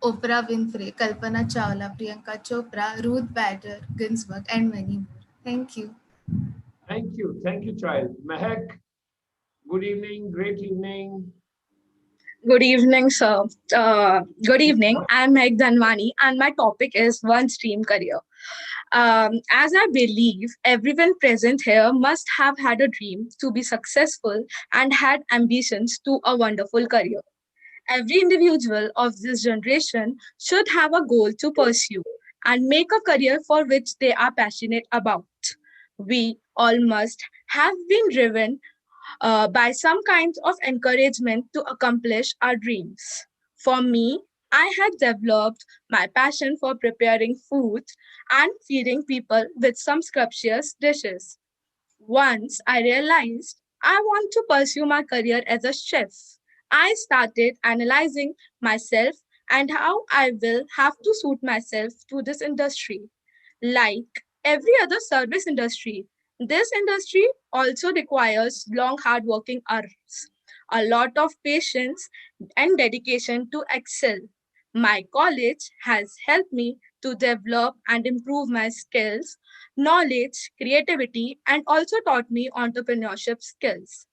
Oprah Winfrey, Kalpana Chawla, Priyanka Chopra, Ruth Bader Ginsburg, and many more. Thank you. Thank you. Thank you, child. Mehak, good evening, great evening. Good evening, sir. Good evening. I'm Meg Dhanwani, and my topic is One Stream Career. As I believe everyone present here must have had a dream to be successful and had ambitions to a wonderful career. Every individual of this generation should have a goal to pursue and make a career for which they are passionate about. We all must have been driven by some kinds of encouragement to accomplish our dreams. For me, I had developed my passion for preparing food and feeding people with some scrumptious dishes. Once I realized I want to pursue my career as a chef, I started analyzing myself and how I will have to suit myself to this industry. Like every other service industry, this industry also requires long, hard working hours, a lot of patience, and dedication to excel. My college has helped me to develop and improve my skills, knowledge, creativity, and also taught me entrepreneurship skills.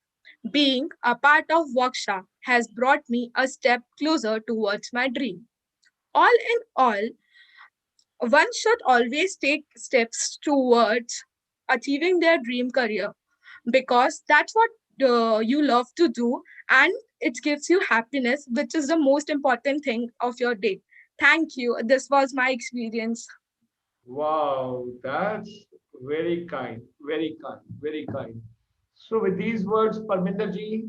Being a part of workshop has brought me a step closer towards my dream. All in all, one should always take steps towards achieving their dream career because that's what you love to do and it gives you happiness, which is the most important thing of your day. Thank you. This was my experience. Wow, that's very kind, very kind, very kind. So with these words, Parminder ji,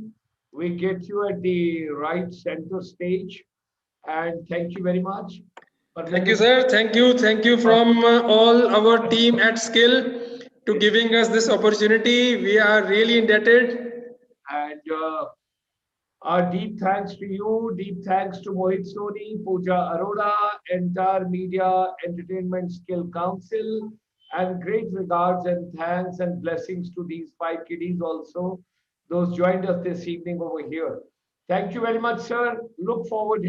we get you at the right center stage. And thank you very much. Thank you, Parminder sir. Thank you. Thank you ji, from all our team at Skill to giving us this opportunity. We are really indebted. and our deep thanks to you, deep thanks to Mohit Soni, Pooja Arora, entire Media Entertainment Skill Council, and great regards and thanks and blessings to these five kiddies also, those joined us this evening over here. Thank you very much, sir. Look forward